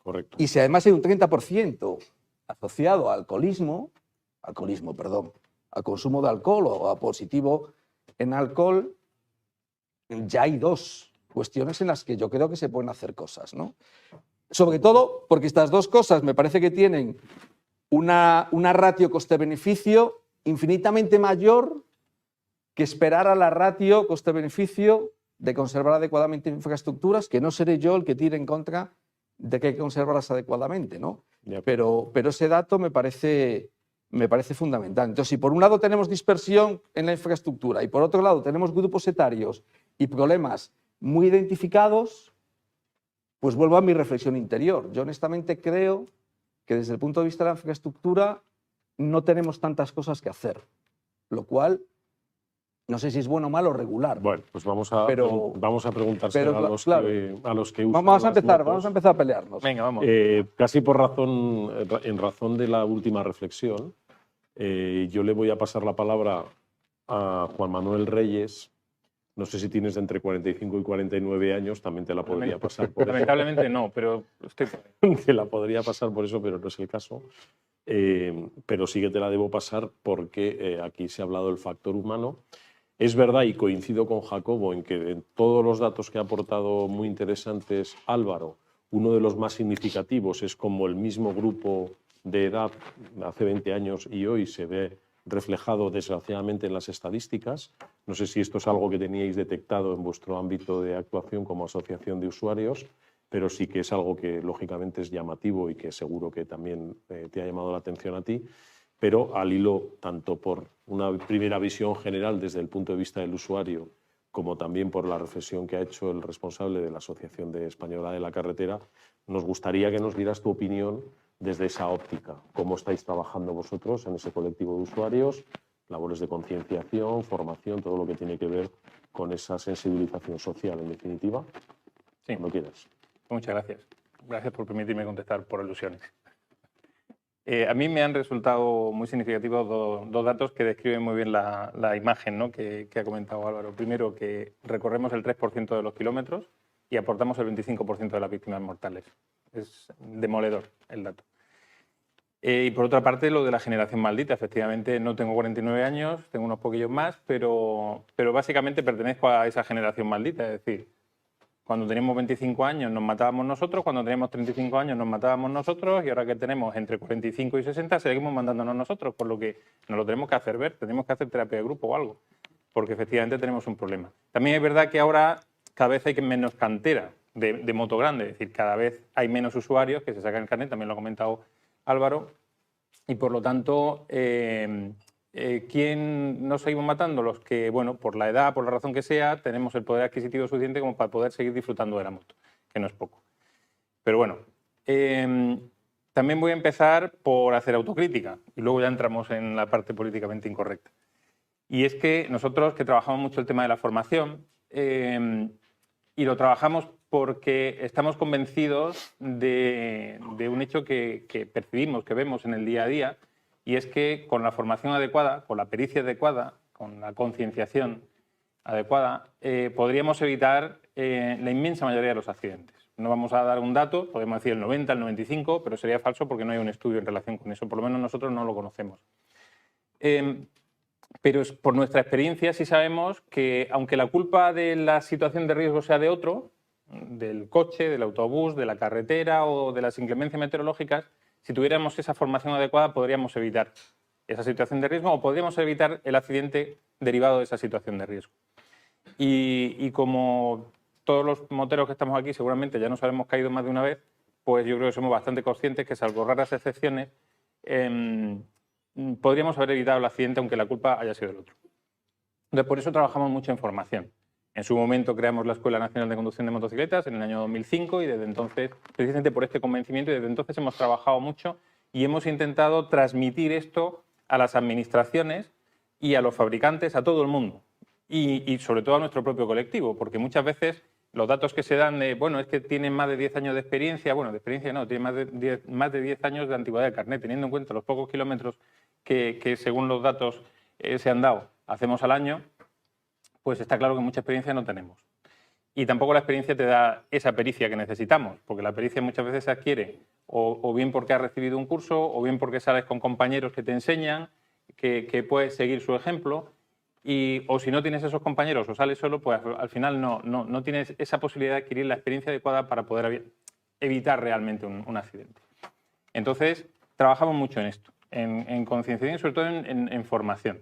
Correcto. Y si además hay un 30% asociado al alcoholismo, al consumo de alcohol o a positivo en alcohol, ya hay dos cuestiones en las que yo creo que se pueden hacer cosas, ¿no? Sobre todo porque estas dos cosas me parece que tienen una ratio coste-beneficio infinitamente mayor que esperar a la ratio coste-beneficio de conservar adecuadamente infraestructuras, que no seré yo el que tire en contra de que hay que conservarlas adecuadamente, ¿no? Pero ese dato me parece fundamental. Entonces, si por un lado tenemos dispersión en la infraestructura y por otro lado tenemos grupos etarios y problemas muy identificados, pues vuelvo a mi reflexión interior. Yo honestamente creo que desde el punto de vista de la infraestructura no tenemos tantas cosas que hacer, lo cual no sé si es bueno, malo o regular. Bueno, pues vamos a preguntárselo a los que usan vamos a las motos. vamos a empezar a pelearnos. Venga, vamos. Casi en razón de la última reflexión, yo le voy a pasar la palabra a Juan Manuel Reyes. No sé si tienes entre 45 y 49 años, también te la podría pasar por eso. Lamentablemente no, pero estoy... Te la podría pasar por eso, pero no es el caso. Pero sí que te la debo pasar porque aquí se ha hablado del factor humano. Es verdad, y coincido con Jacobo, en que en todos los datos que ha aportado muy interesantes Álvaro, uno de los más significativos es como el mismo grupo de edad hace 20 años y hoy se ve reflejado desgraciadamente en las estadísticas. No sé si esto es algo que teníais detectado en vuestro ámbito de actuación como asociación de usuarios, pero sí que es algo que lógicamente es llamativo y que seguro que también te ha llamado la atención a ti, pero al hilo tanto por una primera visión general desde el punto de vista del usuario como también por la reflexión que ha hecho el responsable de la Asociación Española de la Carretera, nos gustaría que nos dieras tu opinión desde esa óptica. ¿Cómo estáis trabajando vosotros en ese colectivo de usuarios? Labores de concienciación, formación, todo lo que tiene que ver con esa sensibilización social, en definitiva. Sí. Cuando quieras. Muchas gracias. Gracias por permitirme contestar por alusiones. A mí me han resultado muy significativos dos datos que describen muy bien la imagen, ¿no?, que ha comentado Álvaro. Primero, que recorremos el 3% de los kilómetros y aportamos el 25% de las víctimas mortales. Es demoledor el dato. Y por otra parte, lo de la generación maldita. Efectivamente, no tengo 49 años, tengo unos poquillos más, pero básicamente pertenezco a esa generación maldita. Es decir, cuando teníamos 25 años nos matábamos nosotros, cuando teníamos 35 años nos matábamos nosotros y ahora que tenemos entre 45 y 60 seguimos mandándonos nosotros, por lo que nos lo tenemos que hacer ver, tenemos que hacer terapia de grupo o algo, porque efectivamente tenemos un problema. También es verdad que ahora cada vez hay menos cantera de moto grande, es decir, cada vez hay menos usuarios que se sacan el carnet, también lo ha comentado Álvaro, y por lo tanto, ¿quién nos seguimos matando? Los que, bueno, por la edad, por la razón que sea, tenemos el poder adquisitivo suficiente como para poder seguir disfrutando de la moto, que no es poco. Pero bueno, también voy a empezar por hacer autocrítica y luego ya entramos en la parte políticamente incorrecta. Y es que nosotros, que trabajamos mucho el tema de la formación, y lo trabajamos porque estamos convencidos de un hecho que percibimos, que vemos en el día a día, y es que con la formación adecuada, con la pericia adecuada, con la concienciación adecuada, podríamos evitar la inmensa mayoría de los accidentes. No vamos a dar un dato, podemos decir el 90, el 95, pero sería falso porque no hay un estudio en relación con eso, por lo menos nosotros no lo conocemos. Pero por nuestra experiencia sí sabemos que, aunque la culpa de la situación de riesgo sea de otro, del coche, del autobús, de la carretera o de las inclemencias meteorológicas, si tuviéramos esa formación adecuada podríamos evitar esa situación de riesgo o podríamos evitar el accidente derivado de esa situación de riesgo. Y como todos los moteros que estamos aquí seguramente ya nos habremos caído más de una vez, pues yo creo que somos bastante conscientes que, salvo raras excepciones, podríamos haber evitado el accidente aunque la culpa haya sido del otro. Entonces, por eso trabajamos mucho en formación. En su momento creamos la Escuela Nacional de Conducción de Motocicletas en el año 2005 y desde entonces, precisamente por este convencimiento, y desde entonces hemos trabajado mucho y hemos intentado transmitir esto a las administraciones y a los fabricantes, a todo el mundo y sobre todo a nuestro propio colectivo, porque muchas veces los datos que se dan de, bueno, es que tienen más de 10 años de experiencia, bueno, de experiencia no, tienen más de 10 años de antigüedad de carnet, teniendo en cuenta los pocos kilómetros que según los datos se han dado, hacemos al año, pues está claro que mucha experiencia no tenemos. Y tampoco la experiencia te da esa pericia que necesitamos, porque la pericia muchas veces se adquiere o bien porque has recibido un curso, o bien porque sales con compañeros que te enseñan, que puedes seguir su ejemplo, o si no tienes esos compañeros o sales solo, pues al final no tienes esa posibilidad de adquirir la experiencia adecuada para poder evitar realmente un accidente. Entonces, trabajamos mucho en esto, en concienciación y sobre todo en formación.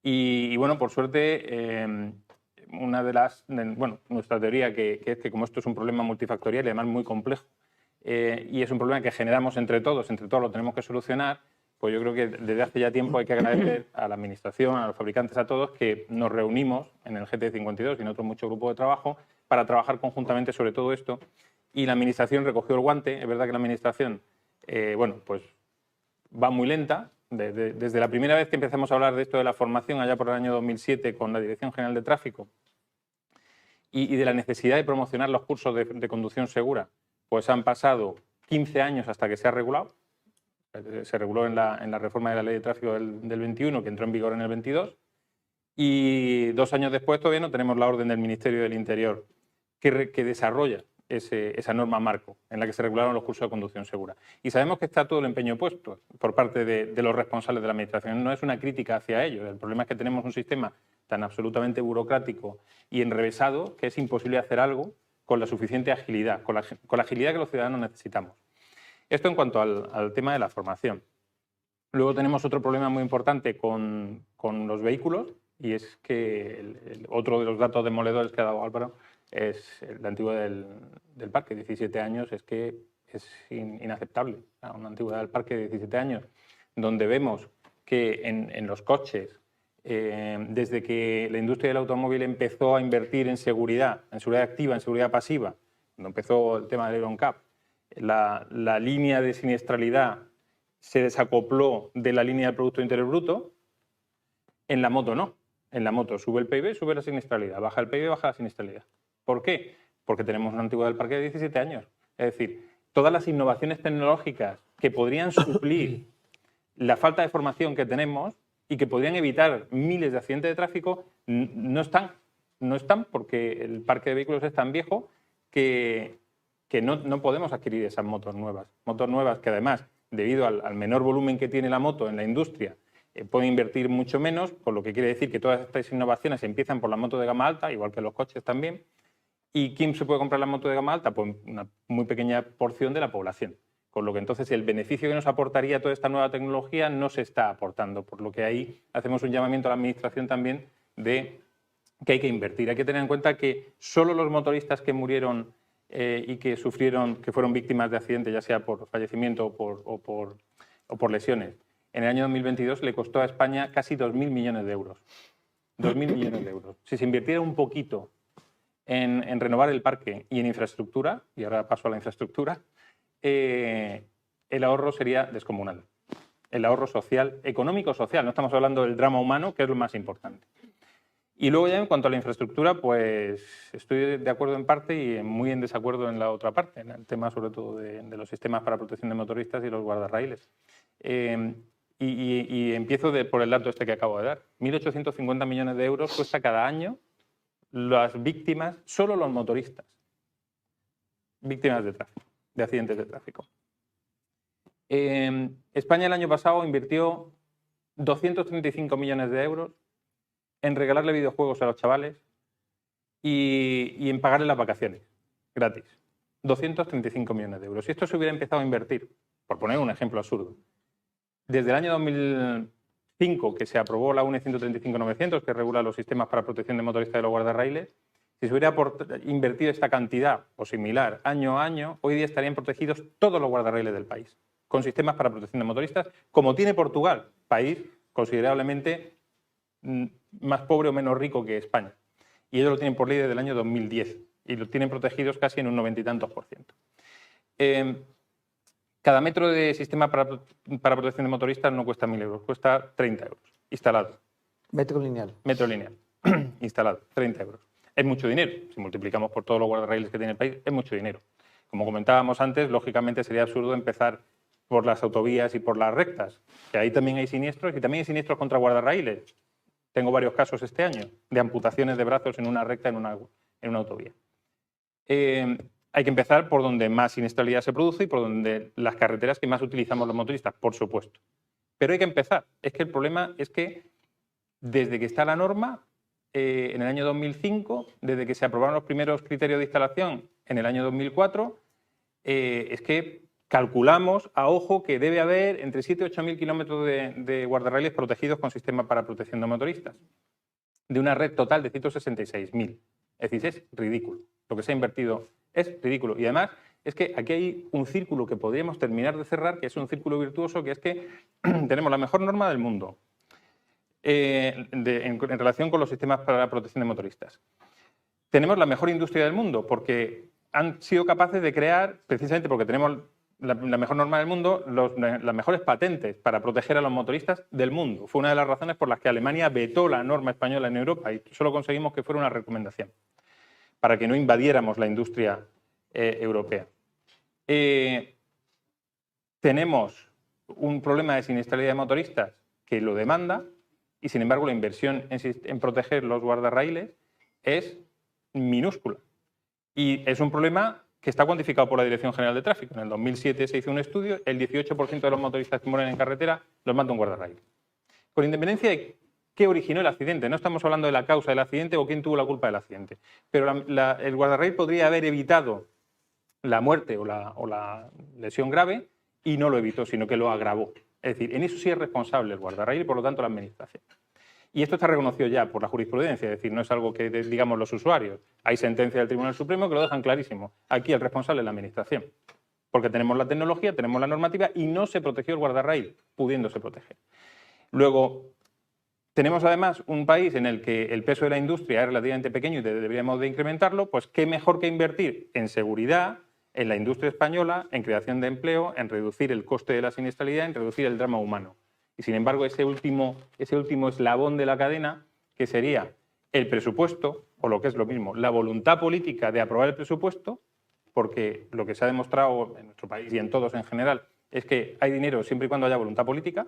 Y bueno, por suerte, nuestra teoría que es que como esto es un problema multifactorial y además muy complejo, y es un problema que generamos entre todos lo tenemos que solucionar, pues yo creo que desde hace ya tiempo hay que agradecer a la Administración, a los fabricantes, a todos, que nos reunimos en el GT52 y en otro mucho grupo de trabajo para trabajar conjuntamente sobre todo esto. Y la Administración recogió el guante. Es verdad que la Administración, pues va muy lenta. Desde la primera vez que empezamos a hablar de esto de la formación, allá por el año 2007, con la Dirección General de Tráfico, y de la necesidad de promocionar los cursos de conducción segura, pues han pasado 15 años hasta que se ha regulado. Se reguló en la reforma de la Ley de Tráfico del 21, que entró en vigor en el 22, y 2 años después todavía no tenemos la orden del Ministerio del Interior que desarrolla esa norma marco en la que se regularon los cursos de conducción segura. Y sabemos que está todo el empeño puesto por parte de los responsables de la Administración. No es una crítica hacia ellos. El problema es que tenemos un sistema tan absolutamente burocrático y enrevesado que es imposible hacer algo con la suficiente agilidad, con la agilidad que los ciudadanos necesitamos. Esto en cuanto al tema de la formación. Luego tenemos otro problema muy importante con los vehículos, y es que otro de los datos demoledores que ha dado Álvaro es la antigüedad del parque. 17 años es que es inaceptable. Una antigüedad del parque de 17 años, donde vemos que en los coches, desde que la industria del automóvil empezó a invertir en seguridad activa, en seguridad pasiva, cuando empezó el tema del Euro NCAP, la línea de siniestralidad se desacopló de la línea del Producto Interior Bruto. En la moto no. En la moto sube el PIB, sube la siniestralidad. Baja el PIB, baja la siniestralidad. ¿Por qué? Porque tenemos una antigüedad del parque de 17 años. Es decir, todas las innovaciones tecnológicas que podrían suplir la falta de formación que tenemos y que podrían evitar miles de accidentes de tráfico no están. No están porque el parque de vehículos es tan viejo que no podemos adquirir esas motos nuevas. Motos nuevas que además, debido al menor volumen que tiene la moto en la industria, puede invertir mucho menos, con lo que quiere decir que todas estas innovaciones empiezan por la moto de gama alta, igual que los coches también. ¿Y quién se puede comprar la moto de gama alta? Pues una muy pequeña porción de la población. Con lo que entonces el beneficio que nos aportaría toda esta nueva tecnología no se está aportando. Por lo que ahí hacemos un llamamiento a la Administración también de que hay que invertir. Hay que tener en cuenta que solo los motoristas que murieron y que fueron víctimas de accidentes, ya sea por fallecimiento o por lesiones, en el año 2022 le costó a España casi 2.000 millones de euros. 2.000 millones de euros. Si se invirtiera un poquito en renovar el parque y en infraestructura, y ahora paso a la infraestructura, el ahorro sería descomunal. El ahorro social, económico-social, no estamos hablando del drama humano, que es lo más importante. Y luego ya en cuanto a la infraestructura, pues estoy de acuerdo en parte y muy en desacuerdo en la otra parte, en el tema sobre todo de los sistemas para protección de motoristas y los guardarraíles. Y empiezo por el dato este que acabo de dar. 1.850 millones de euros cuesta cada año las víctimas, solo los motoristas, víctimas de tráfico, de accidentes de tráfico. España el año pasado invirtió 235 millones de euros en regalarle videojuegos a los chavales y en pagarles las vacaciones gratis. 235 millones de euros. Si esto se hubiera empezado a invertir, por poner un ejemplo absurdo, desde el año 2005, que se aprobó la UNE 135-900, que regula los sistemas para protección de motoristas y los guardarraíles, si se hubiera invertido esta cantidad o similar año a año, hoy día estarían protegidos todos los guardarraíles del país, con sistemas para protección de motoristas, como tiene Portugal, país considerablemente más pobre o menos rico que España. Y ellos lo tienen por ley desde el año 2010 y lo tienen protegidos casi en un 90 y tantos %. Cada metro de sistema para protección de motoristas no cuesta 1.000 euros, cuesta 30 euros instalado. Metro lineal. Metro lineal instalado, 30 euros. Es mucho dinero. Si multiplicamos por todos los guardarraíles que tiene el país, es mucho dinero. Como comentábamos antes, lógicamente sería absurdo empezar por las autovías y por las rectas, que ahí también hay siniestros y también hay siniestros contra guardarraíles. Tengo varios casos este año de amputaciones de brazos en una recta en una autovía. Hay que empezar por donde más siniestralidad se produce y por donde las carreteras que más utilizamos los motoristas, por supuesto. Pero hay que empezar. Es que el problema es que desde que está la norma, en el año 2005, desde que se aprobaron los primeros criterios de instalación en el año 2004, es que calculamos a ojo que debe haber entre 7.000 y 8.000 kilómetros de guardarraíles protegidos con sistemas para protección de motoristas, de una red total de 166.000. Es decir, es ridículo. Lo que se ha invertido es ridículo. Y además es que aquí hay un círculo que podríamos terminar de cerrar, que es un círculo virtuoso, que es que tenemos la mejor norma del mundo en relación con los sistemas para la protección de motoristas. Tenemos la mejor industria del mundo porque han sido capaces de crear, precisamente porque tenemos la mejor norma del mundo, las mejores patentes para proteger a los motoristas del mundo. Fue una de las razones por las que Alemania vetó la norma española en Europa y solo conseguimos que fuera una recomendación para que no invadiéramos la industria europea. Tenemos un problema de siniestralidad de motoristas que lo demanda y, sin embargo, la inversión en proteger los guardarraíles es minúscula. Y es un problema que está cuantificado por la Dirección General de Tráfico. En el 2007 se hizo un estudio, el 18% de los motoristas que mueren en carretera los mata un guardarraíl. Con independencia de qué originó el accidente, no estamos hablando de la causa del accidente o quién tuvo la culpa del accidente, pero el guardarraíl podría haber evitado la muerte o la lesión grave y no lo evitó, sino que lo agravó. Es decir, en eso sí es responsable el guardarraíl y, por lo tanto, la Administración. Y esto está reconocido ya por la jurisprudencia, es decir, no es algo que digamos los usuarios. Hay sentencia del Tribunal Supremo que lo dejan clarísimo. Aquí el responsable es la Administración, porque tenemos la tecnología, tenemos la normativa y no se protegió el guardarraíl, pudiéndose proteger. Luego, tenemos además un país en el que el peso de la industria es relativamente pequeño y deberíamos de incrementarlo, pues qué mejor que invertir en seguridad, en la industria española, en creación de empleo, en reducir el coste de la siniestralidad, en reducir el drama humano. Y sin embargo, ese último eslabón de la cadena, que sería el presupuesto, o lo que es lo mismo, la voluntad política de aprobar el presupuesto, porque lo que se ha demostrado en nuestro país y en todos en general es que hay dinero siempre y cuando haya voluntad política,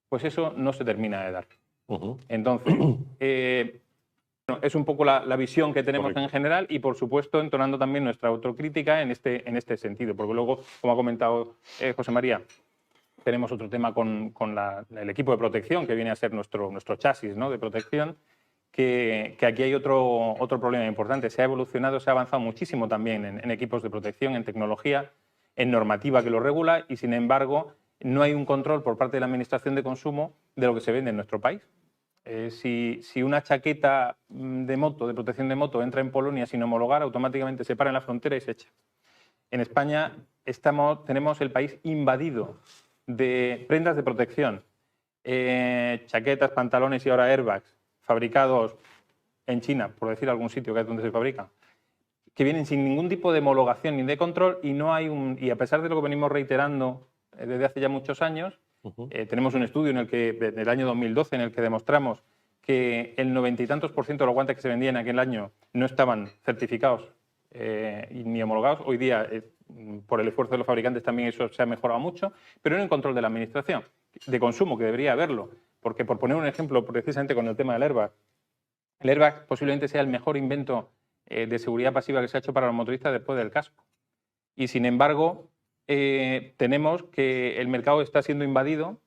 pues eso no se termina de dar. Entonces, es un poco la visión que tenemos en general y, por supuesto, entonando también nuestra autocrítica en este sentido, porque luego, como ha comentado José María, tenemos otro tema con el equipo de protección, que viene a ser nuestro chasis, ¿no?, de protección, que aquí hay otro problema importante. Se ha evolucionado, se ha avanzado muchísimo también en equipos de protección, en tecnología, en normativa que lo regula y, sin embargo, no hay un control por parte de la Administración de Consumo de lo que se vende en nuestro país. Si una chaqueta de moto, de protección de moto, entra en Polonia sin homologar, automáticamente se para en la frontera y se echa. En España tenemos el país invadido de prendas de protección, chaquetas, pantalones y ahora airbags, fabricados en China, por decir algún sitio que es donde se fabrican, que vienen sin ningún tipo de homologación ni de control y no hay y a pesar de lo que venimos reiterando desde hace ya muchos años, tenemos un estudio del año 2012 en el que demostramos que el 90 y tantos % de los guantes que se vendían en aquel año no estaban certificados ni homologados. Hoy día, por el esfuerzo de los fabricantes, también eso se ha mejorado mucho, pero no en control de la administración de consumo, que debería haberlo. Porque, por poner un ejemplo, precisamente con el tema del airbag, el airbag posiblemente sea el mejor invento de seguridad pasiva que se ha hecho para los motoristas después del casco. Y, sin embargo, tenemos que el mercado está siendo invadido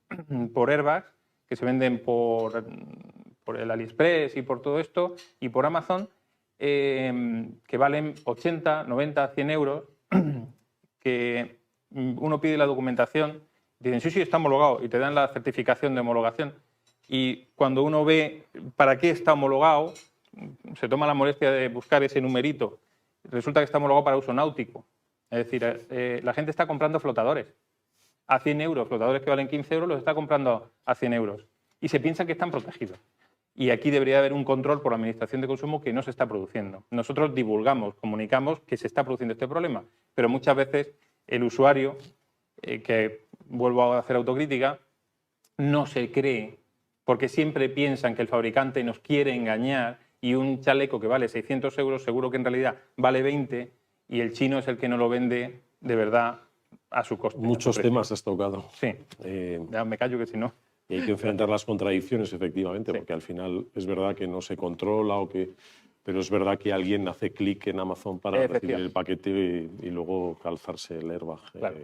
por airbags que se venden por el AliExpress y por todo esto, y por Amazon, que valen 80, 90, 100 euros, que uno pide la documentación, dicen, sí, está homologado, y te dan la certificación de homologación. Y cuando uno ve para qué está homologado, se toma la molestia de buscar ese numerito, resulta que está homologado para uso náutico. Es decir, la gente está comprando flotadores a 100 euros, flotadores que valen 15 euros los está comprando a 100 euros, y se piensan que están protegidos. Y aquí debería haber un control por la Administración de Consumo que no se está produciendo. Nosotros divulgamos, comunicamos que se está produciendo este problema, pero muchas veces el usuario, que vuelvo a hacer autocrítica, no se cree, porque siempre piensan que el fabricante nos quiere engañar y un chaleco que vale 600 euros seguro que en realidad vale 20 y el chino es el que no lo vende de verdad a su coste. Muchos temas has tocado. Sí, ya me callo que si no... Y hay que enfrentar las contradicciones, efectivamente, Sí. porque al final es verdad que no se controla, pero es verdad que alguien hace clic en Amazon para recibir el paquete y luego calzarse el airbag Claro.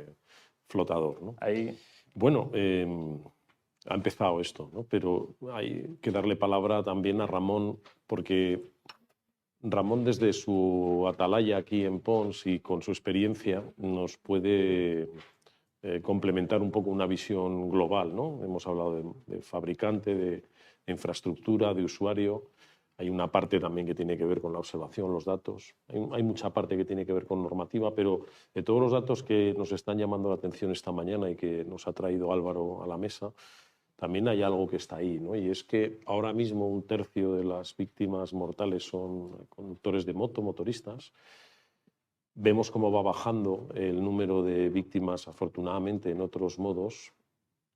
flotador, ¿no? Ahí... Bueno, ha empezado esto, ¿no? Pero hay que darle palabra también a Ramón, porque Ramón, desde su atalaya aquí en Pons y con su experiencia, nos puede complementar un poco una visión global, ¿no? Hemos hablado de fabricante, de infraestructura, de usuario. Hay una parte también que tiene que ver con la observación, los datos. Hay mucha parte que tiene que ver con normativa, pero de todos los datos que nos están llamando la atención esta mañana y que nos ha traído Álvaro a la mesa, también hay algo que está ahí, ¿no? Y es que ahora mismo 1/3 de las víctimas mortales son conductores de moto, motoristas. Vemos cómo va bajando el número de víctimas, afortunadamente, en otros modos.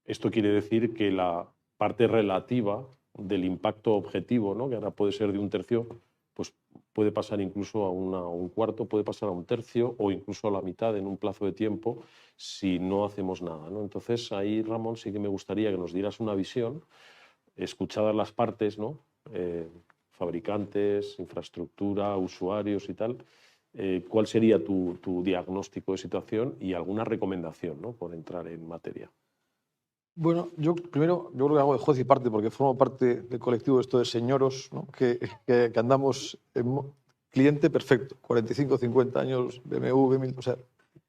Esto quiere decir que la parte relativa del impacto objetivo, ¿no? Que ahora puede ser de 1/3, pues puede pasar incluso a un cuarto, puede pasar a 1/3 o incluso a la mitad en un plazo de tiempo si no hacemos nada, ¿no? Entonces ahí, Ramón, sí que me gustaría que nos dieras una visión, escuchadas las partes, ¿no? Fabricantes, infraestructura, usuarios y tal. ¿Cuál sería tu diagnóstico de situación y alguna recomendación, ¿no? Por entrar en materia? Bueno, yo creo que hago de juez y parte, porque formo parte del colectivo esto de señoros, ¿no? que andamos en cliente perfecto, 45, 50 años, BMW, o sea,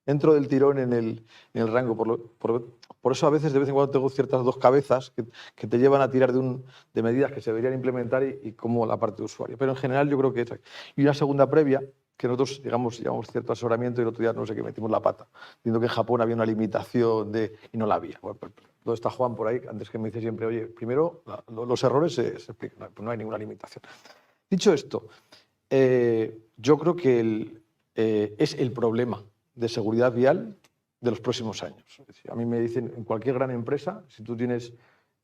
entro del tirón en el rango. Por eso a veces, de vez en cuando, tengo ciertas dos cabezas que te llevan a tirar de medidas que se deberían implementar y como la parte de usuario. Pero en general yo creo que es... Y una segunda previa, que nosotros, digamos, llevamos cierto asesoramiento y el otro día no sé qué metimos la pata, diciendo que en Japón había una limitación y no la había. Bueno, ¿dónde está Juan por ahí? Antes que me dice siempre, oye, primero los errores se explican, no hay ninguna limitación. Dicho esto, yo creo que es el problema de seguridad vial de los próximos años. Es decir, a mí me dicen, en cualquier gran empresa, si tú tienes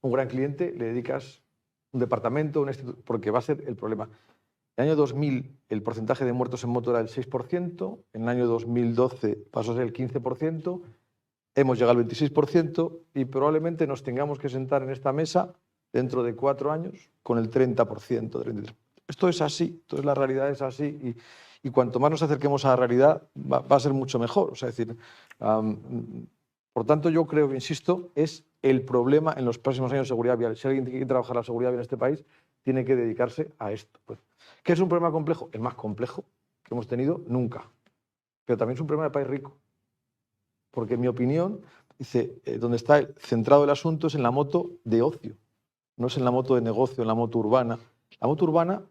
un gran cliente, le dedicas un departamento, un instituto, porque va a ser el problema. En el año 2000 el porcentaje de muertos en moto era del 6%, en el año 2012 pasó a ser el 15%, hemos llegado al 26% y probablemente nos tengamos que sentar en esta mesa dentro de 4 años con el 30%, 33%. Esto es así, entonces la realidad es así y cuanto más nos acerquemos a la realidad va a ser mucho mejor. O sea, es decir, por tanto yo creo que, insisto, es el problema en los próximos años de seguridad vial. Si alguien quiere trabajar la seguridad vial en este país, tiene que dedicarse a esto. Pues, ¿qué es un problema complejo? El más complejo que hemos tenido nunca. Pero también es un problema de país rico. Porque, en mi opinión, dice, donde está centrado el asunto es en la moto de ocio, no es en la moto de negocio, en la moto urbana. La moto urbana,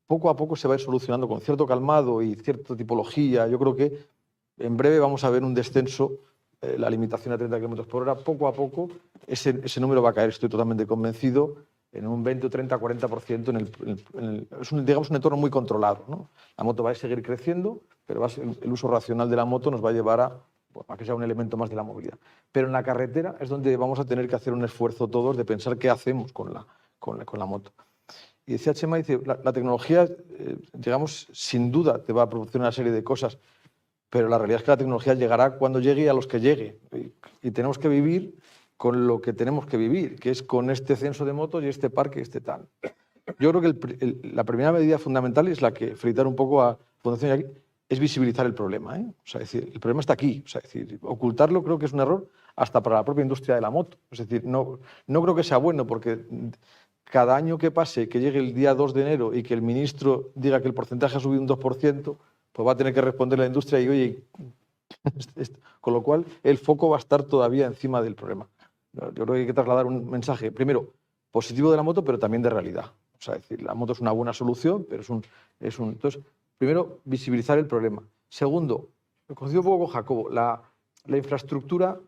poco a poco, se va a ir solucionando con cierto calmado y cierta tipología. Yo creo que en breve vamos a ver un descenso, la limitación a 30 km/h. Poco a poco ese número va a caer, estoy totalmente convencido. en un 20, 30, 40% es digamos, un entorno muy controlado, ¿no? La moto va a seguir creciendo, pero el uso racional de la moto nos va a llevar a que sea un elemento más de la movilidad. Pero en la carretera es donde vamos a tener que hacer un esfuerzo todos de pensar qué hacemos con la moto. Y decía Chema, dice, la tecnología, digamos, sin duda te va a producir una serie de cosas, pero la realidad es que la tecnología llegará cuando llegue a los que llegue. Y tenemos que vivir con lo que tenemos que vivir, que es con este censo de motos y este parque y este tal. Yo creo que la primera medida fundamental es la que felicitar un poco a Fundación Iñaki, es visibilizar el problema, ¿eh? O sea, es decir, el problema está aquí. O sea, es decir, ocultarlo creo que es un error hasta para la propia industria de la moto. Es decir, no creo que sea bueno porque cada año que pase, que llegue el día 2 de enero y que el ministro diga que el porcentaje ha subido un 2%, pues va a tener que responder la industria y, oye, con lo cual el foco va a estar todavía encima del problema. Yo creo que hay que trasladar un mensaje, primero, positivo de la moto, pero también de realidad. O sea, es decir, la moto es una buena solución, pero entonces, primero, visibilizar el problema. Segundo, lo coincido un poco con Jacobo, la infraestructura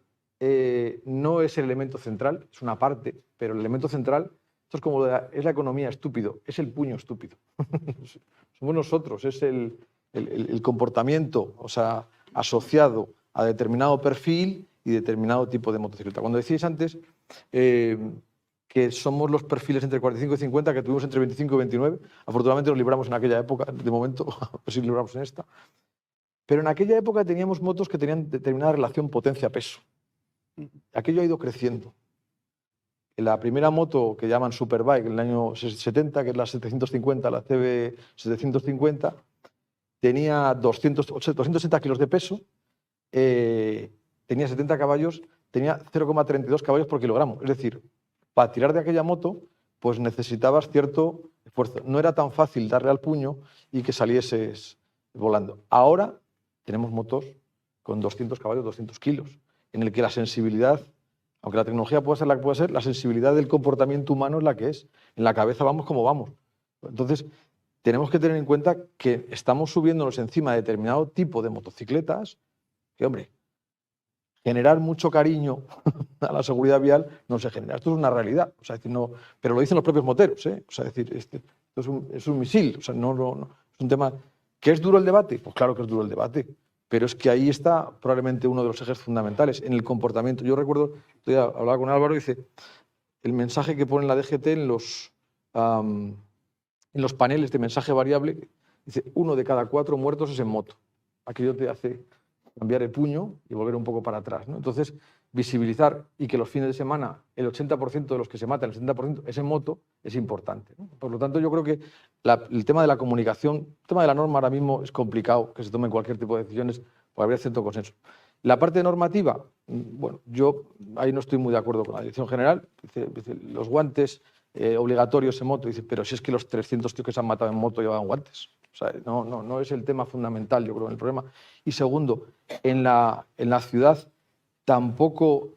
no es el elemento central, es una parte, pero el elemento central, esto es como es la economía estúpido, es el puño estúpido. Somos nosotros, es el comportamiento, o sea, asociado a determinado perfil y determinado tipo de motocicleta. Cuando decíais antes que somos los perfiles entre 45 y 50, que tuvimos entre 25 y 29, afortunadamente nos libramos en aquella época, de momento, a ver si libramos en esta, pero en aquella época teníamos motos que tenían determinada relación potencia-peso. Aquello ha ido creciendo. La primera moto que llaman Superbike en el año 70, que es la 750, la CB 750, tenía 260 kilos de peso, tenía 70 caballos, tenía 0,32 caballos por kilogramo. Es decir, para tirar de aquella moto, pues necesitabas cierto esfuerzo. No era tan fácil darle al puño y que salieses volando. Ahora tenemos motos con 200 caballos, 200 kilos, en el que la sensibilidad, aunque la tecnología pueda ser la que pueda ser, la sensibilidad del comportamiento humano es la que es. En la cabeza vamos como vamos. Entonces, tenemos que tener en cuenta que estamos subiéndonos encima de determinado tipo de motocicletas que, hombre, generar mucho cariño a la seguridad vial no se genera. Esto es una realidad. O sea, no, pero lo dicen los propios moteros, ¿eh? O sea, esto es un misil. O sea, no, es un tema... ¿Que es duro el debate? Pues claro que es duro el debate. Pero es que ahí está probablemente uno de los ejes fundamentales, en el comportamiento. Yo recuerdo, hablaba con Álvaro y dice, el mensaje que pone la DGT en los paneles de mensaje variable, dice, 1 de cada 4 muertos es en moto. Aquello te hace cambiar el puño y volver un poco para atrás, ¿no? Entonces, visibilizar y que los fines de semana el 80% de los que se matan, el 70% es en moto, es importante, ¿no? Por lo tanto, yo creo que el tema de la comunicación, el tema de la norma ahora mismo es complicado que se tomen cualquier tipo de decisiones, porque habría cierto consenso. La parte normativa, bueno, yo ahí no estoy muy de acuerdo con la dirección general. Dice, los guantes obligatorios en moto, dice, pero si es que los 300 tíos que se han matado en moto llevaban guantes. O sea, no es el tema fundamental, yo creo, en el problema. Y segundo, en la ciudad tampoco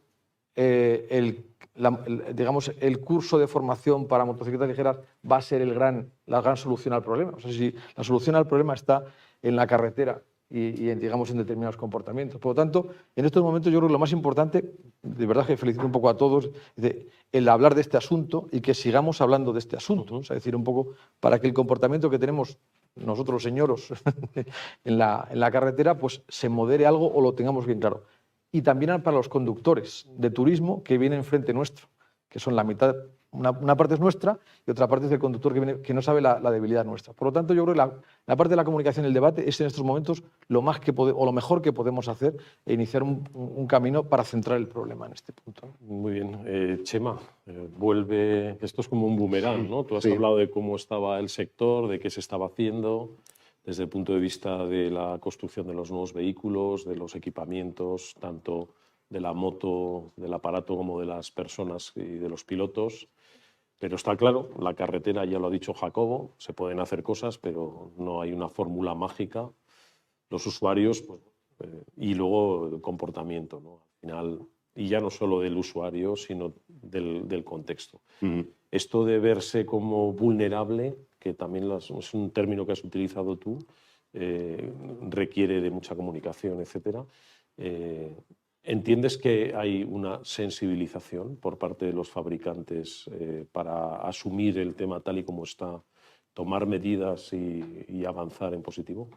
digamos, el curso de formación para motocicletas ligeras va a ser la gran solución al problema. O sea, si la solución al problema está en la carretera y digamos, en determinados comportamientos. Por lo tanto, en estos momentos yo creo que lo más importante, de verdad que felicito un poco a todos, el hablar de este asunto y que sigamos hablando de este asunto. O sea, decir, un poco para que el comportamiento que tenemos nosotros los señoros en la carretera pues se modere algo o lo tengamos bien claro. Y también para los conductores de turismo que vienen enfrente nuestro, que son la mitad, una parte es nuestra y otra parte es del conductor que no sabe la debilidad nuestra. Por lo tanto, yo creo que la parte de la comunicación y el debate es en estos momentos lo mejor que podemos hacer e iniciar un camino para centrar el problema en este punto. Muy bien. Chema, vuelve, esto es como un boomerang, ¿no? Tú has hablado de cómo estaba el sector, de qué se estaba haciendo, desde el punto de vista de la construcción de los nuevos vehículos, de los equipamientos, tanto de la moto, del aparato, como de las personas y de los pilotos. Pero está claro, la carretera, ya lo ha dicho Jacobo, se pueden hacer cosas, pero no hay una fórmula mágica. Los usuarios, pues, y luego el comportamiento, ¿no? Al final, y ya no solo del usuario, sino del contexto. Esto de verse como vulnerable, que también es un término que has utilizado tú, requiere de mucha comunicación, etc. ¿Entiendes que hay una sensibilización por parte de los fabricantes para asumir el tema tal y como está, tomar medidas y avanzar en positivo?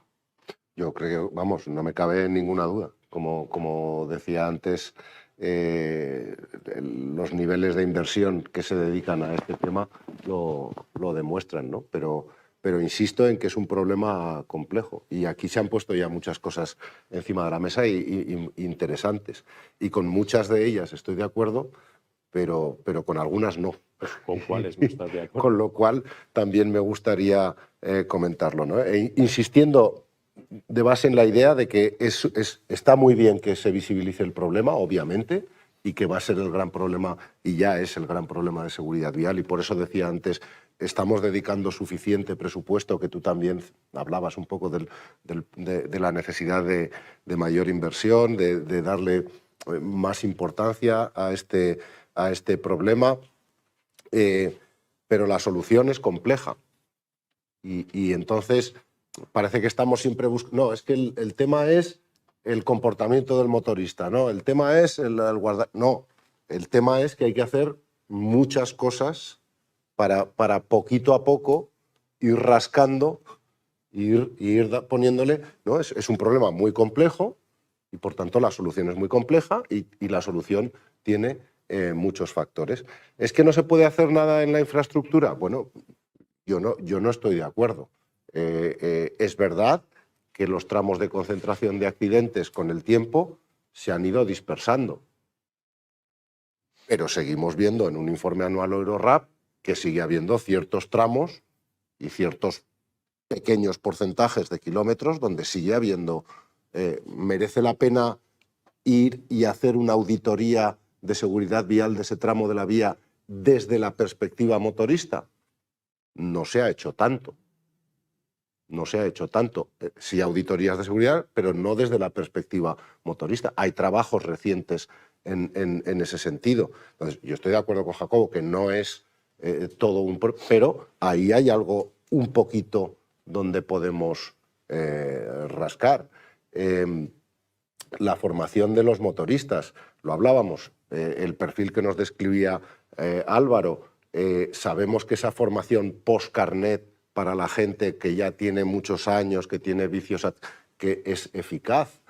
Yo creo que, vamos, no me cabe ninguna duda. Como decía antes, los niveles de inversión que se dedican a este tema lo demuestran, ¿no? Pero insisto en que es un problema complejo y aquí se han puesto ya muchas cosas encima de la mesa y interesantes. Y con muchas de ellas estoy de acuerdo, pero con algunas no. Pues, ¿con cuáles no estás de acuerdo? Con lo cual también me gustaría comentarlo, ¿no? Insistiendo de base en la idea de que está muy bien que se visibilice el problema, obviamente, y que va a ser el gran problema, y ya es el gran problema de seguridad vial, y por eso decía antes, estamos dedicando suficiente presupuesto, que tú también hablabas un poco de la necesidad de mayor inversión, de darle más importancia a este problema, pero la solución es compleja. Y entonces parece que estamos siempre buscando... No, es que el tema es el comportamiento del motorista, ¿no? El tema es el guardar... No, el tema es que hay que hacer muchas cosas para poquito a poco ir rascando, ir poniéndole... ¿no? Es un problema muy complejo y, por tanto, la solución es muy compleja y la solución tiene muchos factores. ¿Es que no se puede hacer nada en la infraestructura? Bueno, yo no estoy de acuerdo. Es verdad que los tramos de concentración de accidentes con el tiempo se han ido dispersando. Pero seguimos viendo en un informe anual Eurorap que sigue habiendo ciertos tramos y ciertos pequeños porcentajes de kilómetros donde sigue habiendo... ¿merece la pena ir y hacer una auditoría de seguridad vial de ese tramo de la vía desde la perspectiva motorista? No se ha hecho tanto. No se ha hecho tanto. Sí, auditorías de seguridad, pero no desde la perspectiva motorista. Hay trabajos recientes en ese sentido. Entonces, yo estoy de acuerdo con Jacobo que no es todo un... Pero ahí hay algo un poquito donde podemos rascar. La formación de los motoristas, lo hablábamos, el perfil que nos describía Álvaro, sabemos que esa formación post-carnet para la gente que ya tiene muchos años, que tiene vicios, que es eficaz,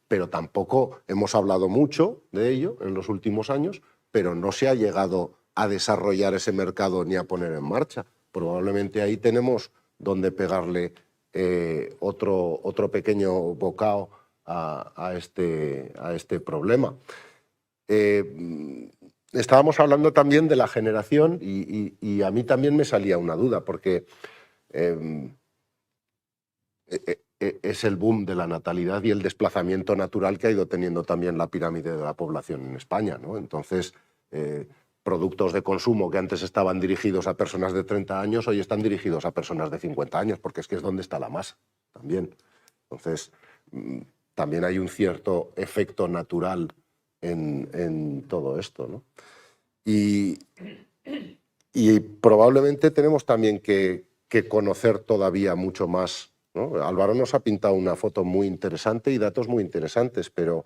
pero tampoco hemos hablado mucho de ello en los últimos años, pero no se ha llegado a desarrollar ese mercado ni a poner en marcha. Probablemente ahí tenemos donde pegarle otro pequeño bocado a este problema. Estábamos hablando también de la generación y a mí también me salía una duda, porque es el boom de la natalidad y el desplazamiento natural que ha ido teniendo también la pirámide de la población en España, ¿no? Entonces, productos de consumo que antes estaban dirigidos a personas de 30 años, hoy están dirigidos a personas de 50 años, porque es que es donde está la masa también. Entonces, también hay un cierto efecto natural en todo esto, ¿no? Y probablemente tenemos también que conocer todavía mucho más, ¿no? Álvaro nos ha pintado una foto muy interesante y datos muy interesantes, pero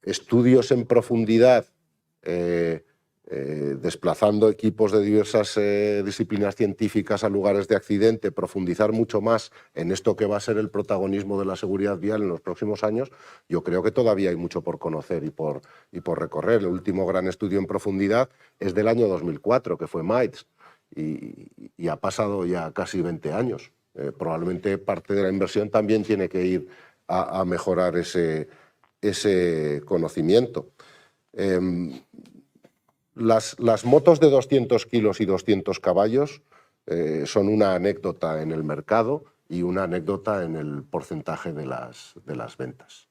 estudios en profundidad, desplazando equipos de diversas disciplinas científicas a lugares de accidente, profundizar mucho más en esto que va a ser el protagonismo de la seguridad vial en los próximos años, yo creo que todavía hay mucho por conocer y por recorrer. El último gran estudio en profundidad es del año 2004, que fue MITES, y ha pasado ya casi 20 años. Probablemente parte de la inversión también tiene que ir a mejorar ese conocimiento. Las motos de 200 kilos y 200 caballos son una anécdota en el mercado y una anécdota en el porcentaje de las ventas.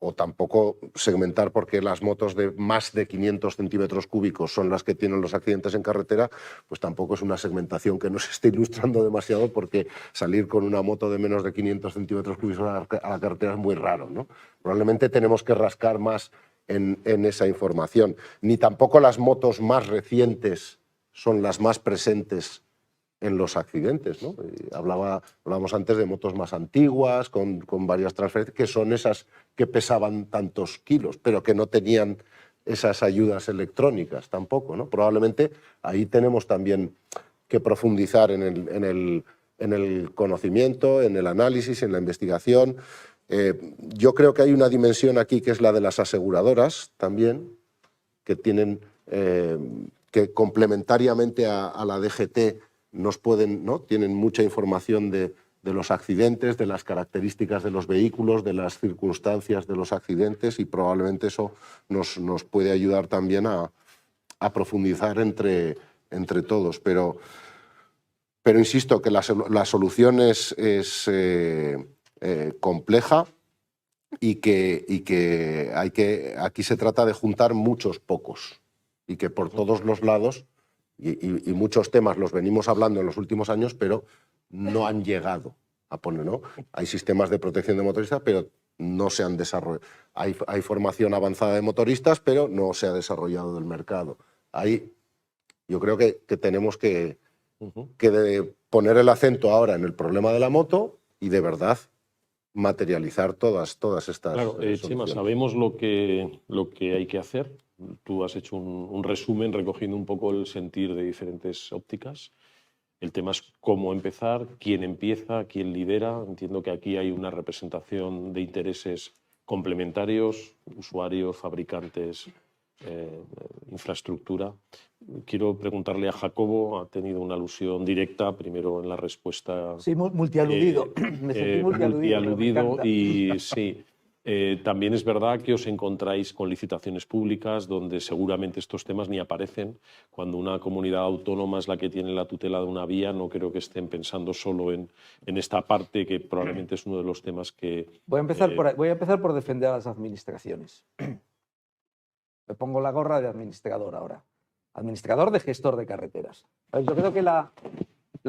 O tampoco segmentar porque las motos de más de 500 centímetros cúbicos son las que tienen los accidentes en carretera, pues tampoco es una segmentación que nos esté ilustrando demasiado, porque salir con una moto de menos de 500 centímetros cúbicos a la carretera es muy raro, ¿no? Probablemente tenemos que rascar más en esa información. Ni tampoco las motos más recientes son las más presentes en los accidentes, ¿no? Hablábamos antes de motos más antiguas, con varias transferencias, que son esas que pesaban tantos kilos, pero que no tenían esas ayudas electrónicas tampoco, ¿no? Probablemente ahí tenemos también que profundizar en el conocimiento, en el análisis, en la investigación. Yo creo que hay una dimensión aquí que es la de las aseguradoras también, que tienen que complementariamente a la DGT nos pueden, ¿no? Tienen mucha información de los accidentes, de las características de los vehículos, de las circunstancias de los accidentes, y probablemente eso nos puede ayudar también a profundizar entre todos. Pero insisto que la solución es compleja y que aquí se trata de juntar muchos pocos, y que por todos los lados, y muchos temas los venimos hablando en los últimos años, pero no han llegado a poner, ¿no? Hay sistemas de protección de motoristas, pero no se han desarrollado. Hay formación avanzada de motoristas, pero no se ha desarrollado el mercado. Ahí yo creo que tenemos que poner el acento ahora en el problema de la moto y de verdad materializar todas estas Claro, Chema, soluciones. sabemos lo que hay que hacer. Tú has hecho un resumen recogiendo un poco el sentir de diferentes ópticas. El tema es cómo empezar, quién empieza, quién lidera. Entiendo que aquí hay una representación de intereses complementarios, usuarios, fabricantes, infraestructura. Quiero preguntarle a Jacobo, ha tenido una alusión directa, primero en la respuesta. Sí, multialudido. Me sentí multialudido. Y sí, también es verdad que os encontráis con licitaciones públicas donde seguramente estos temas ni aparecen. Cuando una comunidad autónoma es la que tiene la tutela de una vía, no creo que estén pensando solo en esta parte, que probablemente es uno de los temas que... Voy a empezar por defender a las administraciones. Me pongo la gorra de administrador ahora. Administrador de gestor de carreteras. Yo creo que la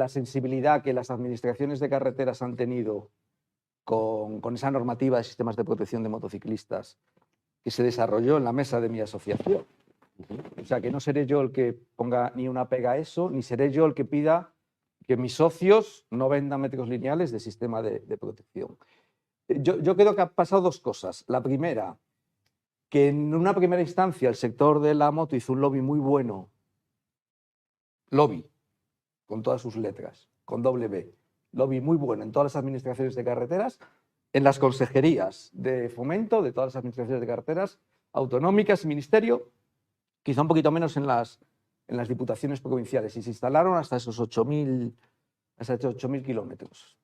sensibilidad que las administraciones de carreteras han tenido con esa normativa de sistemas de protección de motociclistas que se desarrolló en la mesa de mi asociación. O sea, que no seré yo el que ponga ni una pega a eso, ni seré yo el que pida que mis socios no vendan metros lineales de sistema de protección. Yo creo que han pasado dos cosas. La primera, que en una primera instancia el sector de la moto hizo un lobby muy bueno, lobby, con todas sus letras, con doble B, lobby muy bueno en todas las administraciones de carreteras, en las consejerías de fomento de todas las administraciones de carreteras, autonómicas y ministerio, quizá un poquito menos en las diputaciones provinciales, y se instalaron hasta esos 8.000 kilómetros.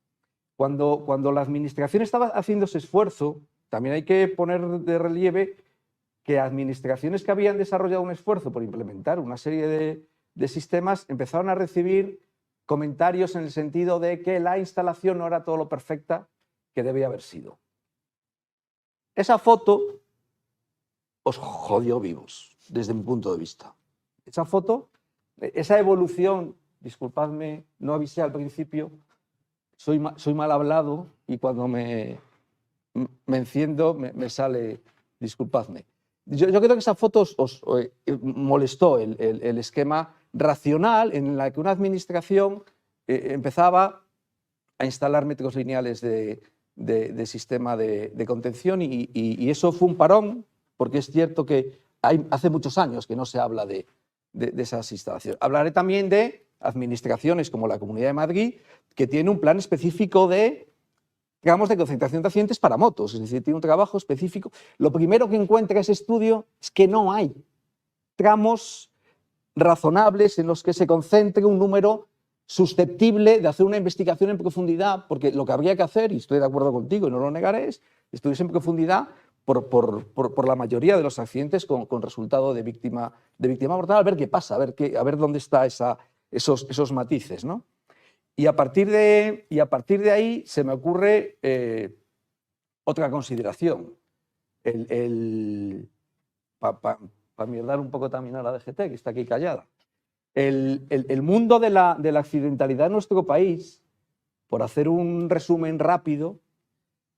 Cuando la administración estaba haciendo ese esfuerzo, también hay que poner de relieve que administraciones que habían desarrollado un esfuerzo por implementar una serie de sistemas empezaron a recibir comentarios en el sentido de que la instalación no era todo lo perfecta que debía haber sido. Esa foto os jodió vivos, desde mi punto de vista. Esa foto, esa evolución, disculpadme, no avisé al principio, soy mal hablado y cuando me enciendo me sale, disculpadme. Yo creo que esa foto os molestó el esquema racional en el que una administración empezaba a instalar metros lineales de sistema de contención y eso fue un parón, porque es cierto que hace muchos años que no se habla de esas instalaciones. Hablaré también de administraciones como la Comunidad de Madrid, que tiene un plan específico de concentración de accidentes para motos, es decir, tiene un trabajo específico. Lo primero que encuentra ese estudio es que no hay tramos razonables en los que se concentre un número susceptible de hacer una investigación en profundidad, porque lo que habría que hacer, y estoy de acuerdo contigo y no lo negaré, es estudios en profundidad por la mayoría de los accidentes con resultado de víctima mortal, a ver qué pasa, a ver dónde están esos matices, ¿no? Y a partir de ahí se me ocurre otra consideración. Para mierdar un poco también a la DGT, que está aquí callada. El mundo de la accidentalidad en nuestro país, por hacer un resumen rápido,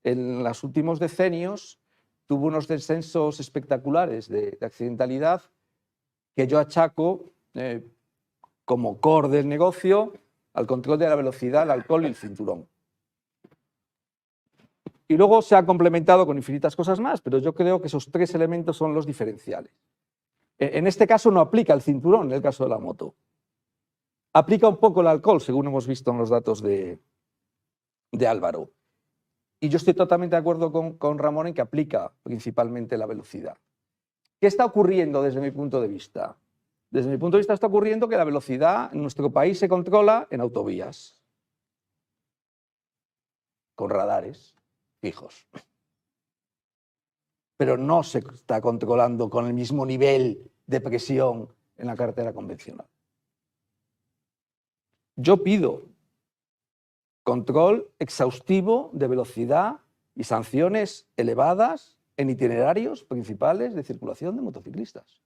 en los últimos decenios tuvo unos descensos espectaculares de accidentalidad que yo achaco como core del negocio al control de la velocidad, el alcohol y el cinturón. Y luego se ha complementado con infinitas cosas más, pero yo creo que esos 3 elementos son los diferenciales. En este caso no aplica el cinturón, en el caso de la moto. Aplica un poco el alcohol, según hemos visto en los datos de Álvaro. Y yo estoy totalmente de acuerdo con Ramón en que aplica principalmente la velocidad. ¿Qué está ocurriendo desde mi punto de vista? Desde mi punto de vista está ocurriendo que la velocidad en nuestro país se controla en autovías, con radares fijos. Pero no se está controlando con el mismo nivel de presión en la carretera convencional. Yo pido control exhaustivo de velocidad y sanciones elevadas en itinerarios principales de circulación de motociclistas.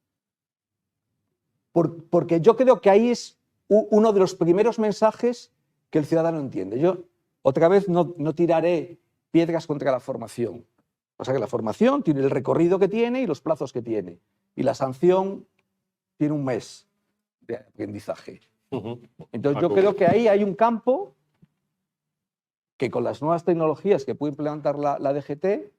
Porque yo creo que ahí es uno de los primeros mensajes que el ciudadano entiende. Yo, otra vez, no tiraré piedras contra la formación. O sea que la formación tiene el recorrido que tiene y los plazos que tiene. Y la sanción tiene un mes de aprendizaje. Entonces yo creo que ahí hay un campo que con las nuevas tecnologías que puede implementar la DGT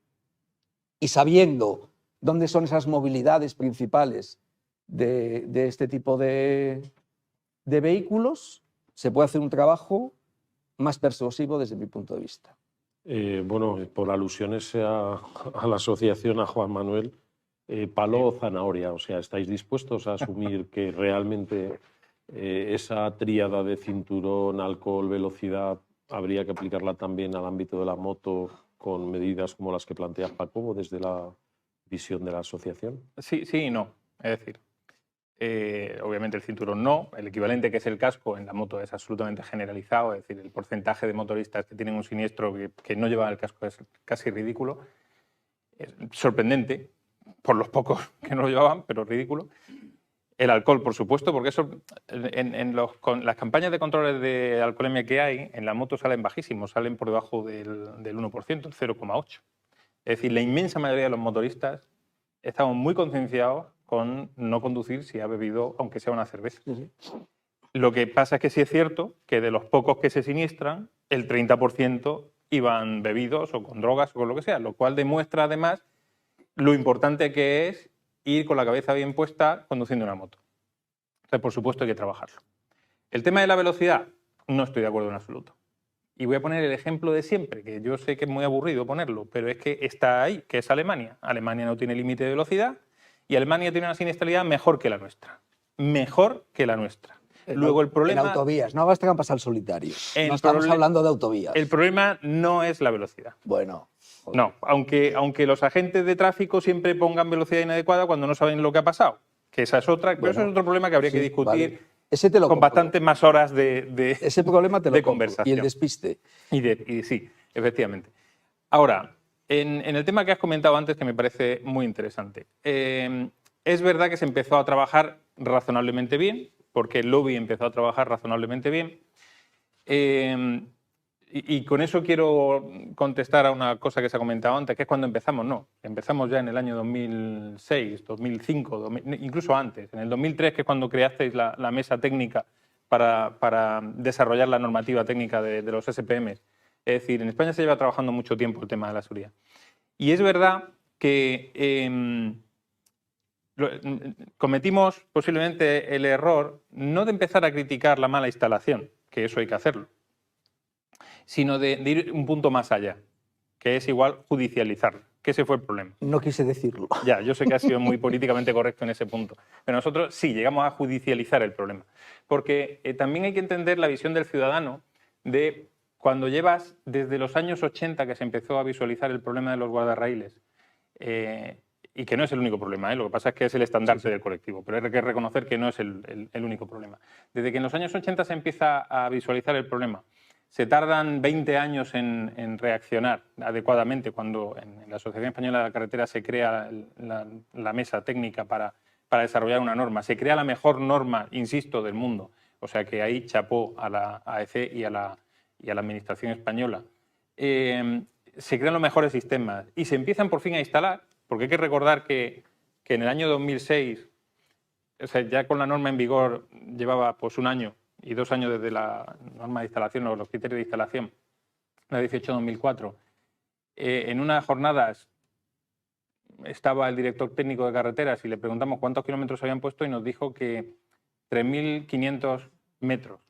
y sabiendo dónde son esas movilidades principales de este tipo de vehículos, se puede hacer un trabajo más persuasivo desde mi punto de vista. Bueno, por alusiones a la asociación, a Juan Manuel, palo o zanahoria, o sea, ¿estáis dispuestos a asumir que realmente esa tríada de cinturón, alcohol, velocidad, habría que aplicarla también al ámbito de la moto con medidas como las que plantea Jacobo desde la visión de la asociación? Sí, sí y no. Es decir, obviamente el cinturón no, el equivalente que es el casco en la moto es absolutamente generalizado, es decir, el porcentaje de motoristas que tienen un siniestro que no llevan el casco es casi ridículo. Es sorprendente, por los pocos que no lo llevaban, pero ridículo. El alcohol, por supuesto, porque eso con las campañas de controles de alcoholemia que hay, en la moto salen bajísimos, salen por debajo del 1%, el 0,8%. Es decir, la inmensa mayoría de los motoristas estamos muy concienciados con no conducir si ha bebido, aunque sea una cerveza. Lo que pasa es que sí es cierto que de los pocos que se siniestran, el 30% iban bebidos o con drogas o con lo que sea, lo cual demuestra además lo importante que es ir con la cabeza bien puesta conduciendo una moto. Entonces, por supuesto, hay que trabajarlo. El tema de la velocidad, no estoy de acuerdo en absoluto. Y voy a poner el ejemplo de siempre, que yo sé que es muy aburrido ponerlo, pero es que está ahí, que es Alemania. Alemania no tiene límite de velocidad y Alemania tiene una siniestralidad mejor que la nuestra. Mejor que la nuestra. Luego el problema... En autovías, no basta con pasar solitario. No estamos hablando de autovías. El problema no es la velocidad. Bueno... No, aunque los agentes de tráfico siempre pongan velocidad inadecuada cuando no saben lo que ha pasado, que esa es otra, pero eso es otro problema que habría que discutir vale. Ese te lo con bastantes más horas de ese problema te lo de conversación. Y el despiste. Y sí, efectivamente. Ahora, en el tema que has comentado antes, que me parece muy interesante, es verdad que se empezó a trabajar razonablemente bien, porque el lobby empezó a trabajar razonablemente bien. Y con eso quiero contestar a una cosa que se ha comentado antes, que es cuando empezamos. No, empezamos ya en el año 2006, 2005, incluso antes. En el 2003, que es cuando creasteis la mesa técnica para desarrollar la normativa técnica de los SPM. Es decir, en España se lleva trabajando mucho tiempo el tema de la seguridad. Y es verdad que cometimos posiblemente el error no de empezar a criticar la mala instalación, que eso hay que hacerlo, sino de ir un punto más allá, que es igual judicializarlo, que ese fue el problema. No quise decirlo. Ya, yo sé que ha sido muy políticamente correcto en ese punto, pero nosotros sí llegamos a judicializar el problema, porque también hay que entender la visión del ciudadano de cuando llevas desde los años 80 que se empezó a visualizar el problema de los guardarraíles, y que no es el único problema, lo que pasa es que es el estandarte del colectivo, pero hay que reconocer que no es el único problema. Desde que en los años 80 se empieza a visualizar el problema, se tardan 20 años en reaccionar adecuadamente cuando en la Asociación Española de la Carretera se crea la mesa técnica para desarrollar una norma. Se crea la mejor norma, insisto, del mundo. O sea que ahí chapó a la AEC y a la Administración española. Se crean los mejores sistemas y se empiezan por fin a instalar, porque hay que recordar que en el año 2006, o sea, ya con la norma en vigor llevaba pues un año, y 2 años desde la norma de instalación o los criterios de instalación, la 18-2004, en unas jornadas estaba el director técnico de carreteras y le preguntamos cuántos kilómetros habían puesto y nos dijo que 3.500 metros.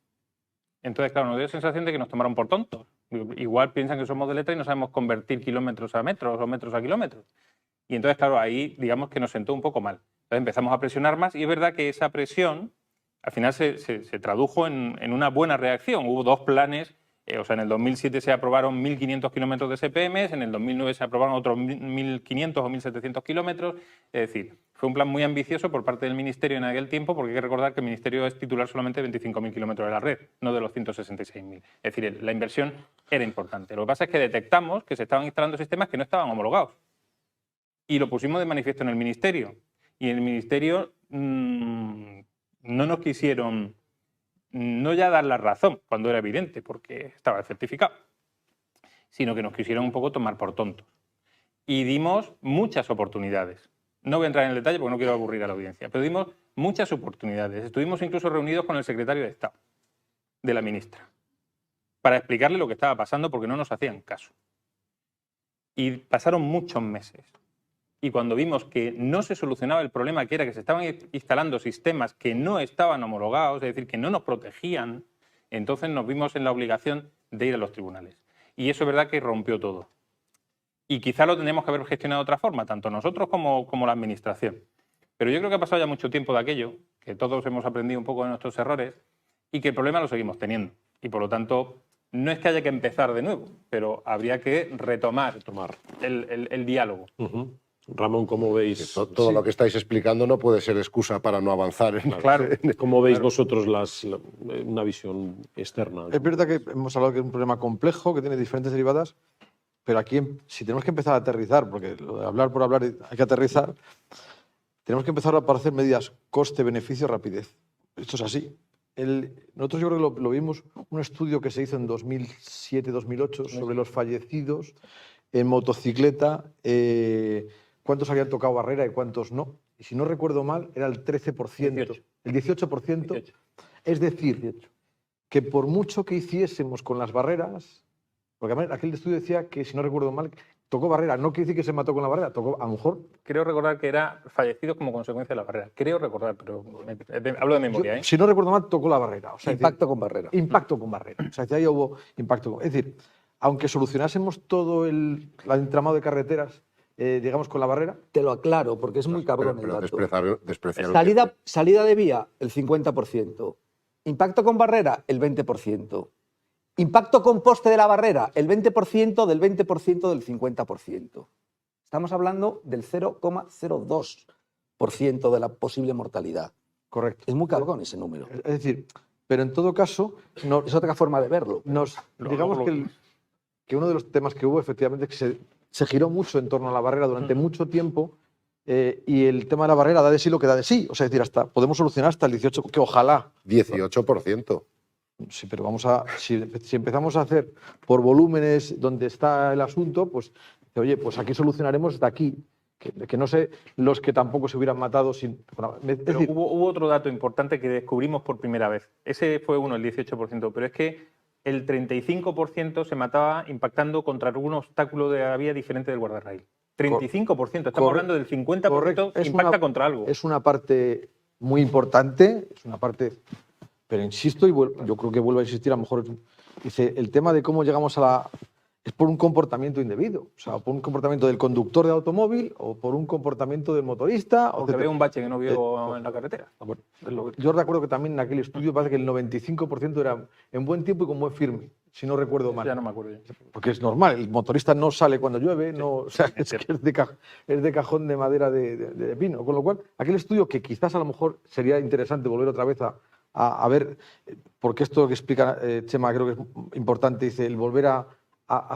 Entonces, claro, nos dio la sensación de que nos tomaron por tontos. Igual piensan que somos de letra y no sabemos convertir kilómetros a metros o metros a kilómetros. Y entonces, claro, ahí digamos que nos sentó un poco mal. Entonces empezamos a presionar más y es verdad que esa presión al final se tradujo en una buena reacción. Hubo 2 planes, o sea, en el 2007 se aprobaron 1.500 kilómetros de SPM, en el 2009 se aprobaron otros 1.500 o 1.700 kilómetros. Es decir, fue un plan muy ambicioso por parte del Ministerio en aquel tiempo, porque hay que recordar que el Ministerio es titular solamente de 25.000 kilómetros de la red, no de los 166.000. Es decir, la inversión era importante. Lo que pasa es que detectamos que se estaban instalando sistemas que no estaban homologados. Y lo pusimos de manifiesto en el Ministerio. Y en el Ministerio no nos quisieron no ya dar la razón, cuando era evidente, porque estaba certificado, sino que nos quisieron un poco tomar por tontos. Y dimos muchas oportunidades. No voy a entrar en el detalle porque no quiero aburrir a la audiencia, pero dimos muchas oportunidades. Estuvimos incluso reunidos con el secretario de Estado de la ministra para explicarle lo que estaba pasando porque no nos hacían caso. Y pasaron muchos meses. Y cuando vimos que no se solucionaba el problema, que era que se estaban instalando sistemas que no estaban homologados, es decir, que no nos protegían, entonces nos vimos en la obligación de ir a los tribunales. Y eso es verdad que rompió todo. Y quizá lo tendríamos que haber gestionado de otra forma, tanto nosotros como la Administración. Pero yo creo que ha pasado ya mucho tiempo de aquello, que todos hemos aprendido un poco de nuestros errores y que el problema lo seguimos teniendo. Y por lo tanto, no es que haya que empezar de nuevo, pero habría que retomar el diálogo. Ramón, ¿cómo veis? Todo lo que estáis explicando no puede ser excusa para no avanzar. Claro. ¿Cómo veis vosotros una visión externa? Es verdad que hemos hablado que es un problema complejo, que tiene diferentes derivadas, pero aquí, si tenemos que empezar a aterrizar, porque lo de hablar por hablar hay que aterrizar, tenemos que empezar a hacer medidas coste-beneficio, rapidez. Esto es así. Nosotros yo creo que lo vimos, un estudio que se hizo en 2007-2008 sobre los fallecidos en motocicleta, cuántos habían tocado barrera y cuántos no. Y si no recuerdo mal, era el 13%, el 18%. Es decir, que por mucho que hiciésemos con las barreras, porque aquel estudio decía que, si no recuerdo mal, tocó barrera. No quiere decir que se mató con la barrera, tocó a lo mejor. Creo recordar que era fallecido como consecuencia de la barrera. Creo recordar, pero hablo de memoria. Si no recuerdo mal, tocó la barrera. O sea, Impacto con barrera. Impacto con barrera. O sea, ahí hubo impacto. Es decir, aunque solucionásemos todo el entramado de carreteras, digamos, con la barrera. Te lo aclaro, porque es muy cabrón el dato. Despreciar Salida de vía, el 50%. Impacto con barrera, el 20%. Impacto con poste de la barrera, el 20% del 20% del 50%. Estamos hablando del 0,02% de la posible mortalidad. Correcto. Es muy cabrón ese número. Es decir, pero en todo caso, Es otra forma de verlo. digamos que uno de los temas que hubo efectivamente es que se giró mucho en torno a la barrera durante mucho tiempo, y el tema de la barrera da de sí lo que da de sí. O sea, es decir, podemos solucionar hasta el 18%, que ojalá. 18%. Sí, pero si empezamos a hacer por volúmenes donde está el asunto, pues, oye, pues aquí solucionaremos hasta aquí. Que no sé los que tampoco se hubieran matado sin... Pero hubo otro dato importante que descubrimos por primera vez. Ese fue uno, el 18%, pero es que el 35% se mataba impactando contra algún obstáculo de la vía diferente del guardarraíl. 35%, estamos hablando del 50% que impacta contra algo. Es una parte muy importante, es una parte... Pero insisto, y yo creo que vuelvo a insistir, a lo mejor dice, el tema de cómo llegamos a la... es por un comportamiento indebido, o sea, por un comportamiento del conductor de automóvil o por un comportamiento del motorista. O que ve un bache que no vio en la carretera. Bueno, yo recuerdo que también en aquel estudio parece que el 95% era en buen tiempo y con buen firme, si no recuerdo mal. Ya no me acuerdo. Porque es normal, el motorista no sale cuando llueve, o sea, es de cajón de madera de pino. Con lo cual, aquel estudio que quizás a lo mejor sería interesante volver otra vez a ver, porque esto que explica Chema creo que es importante, dice, el volver a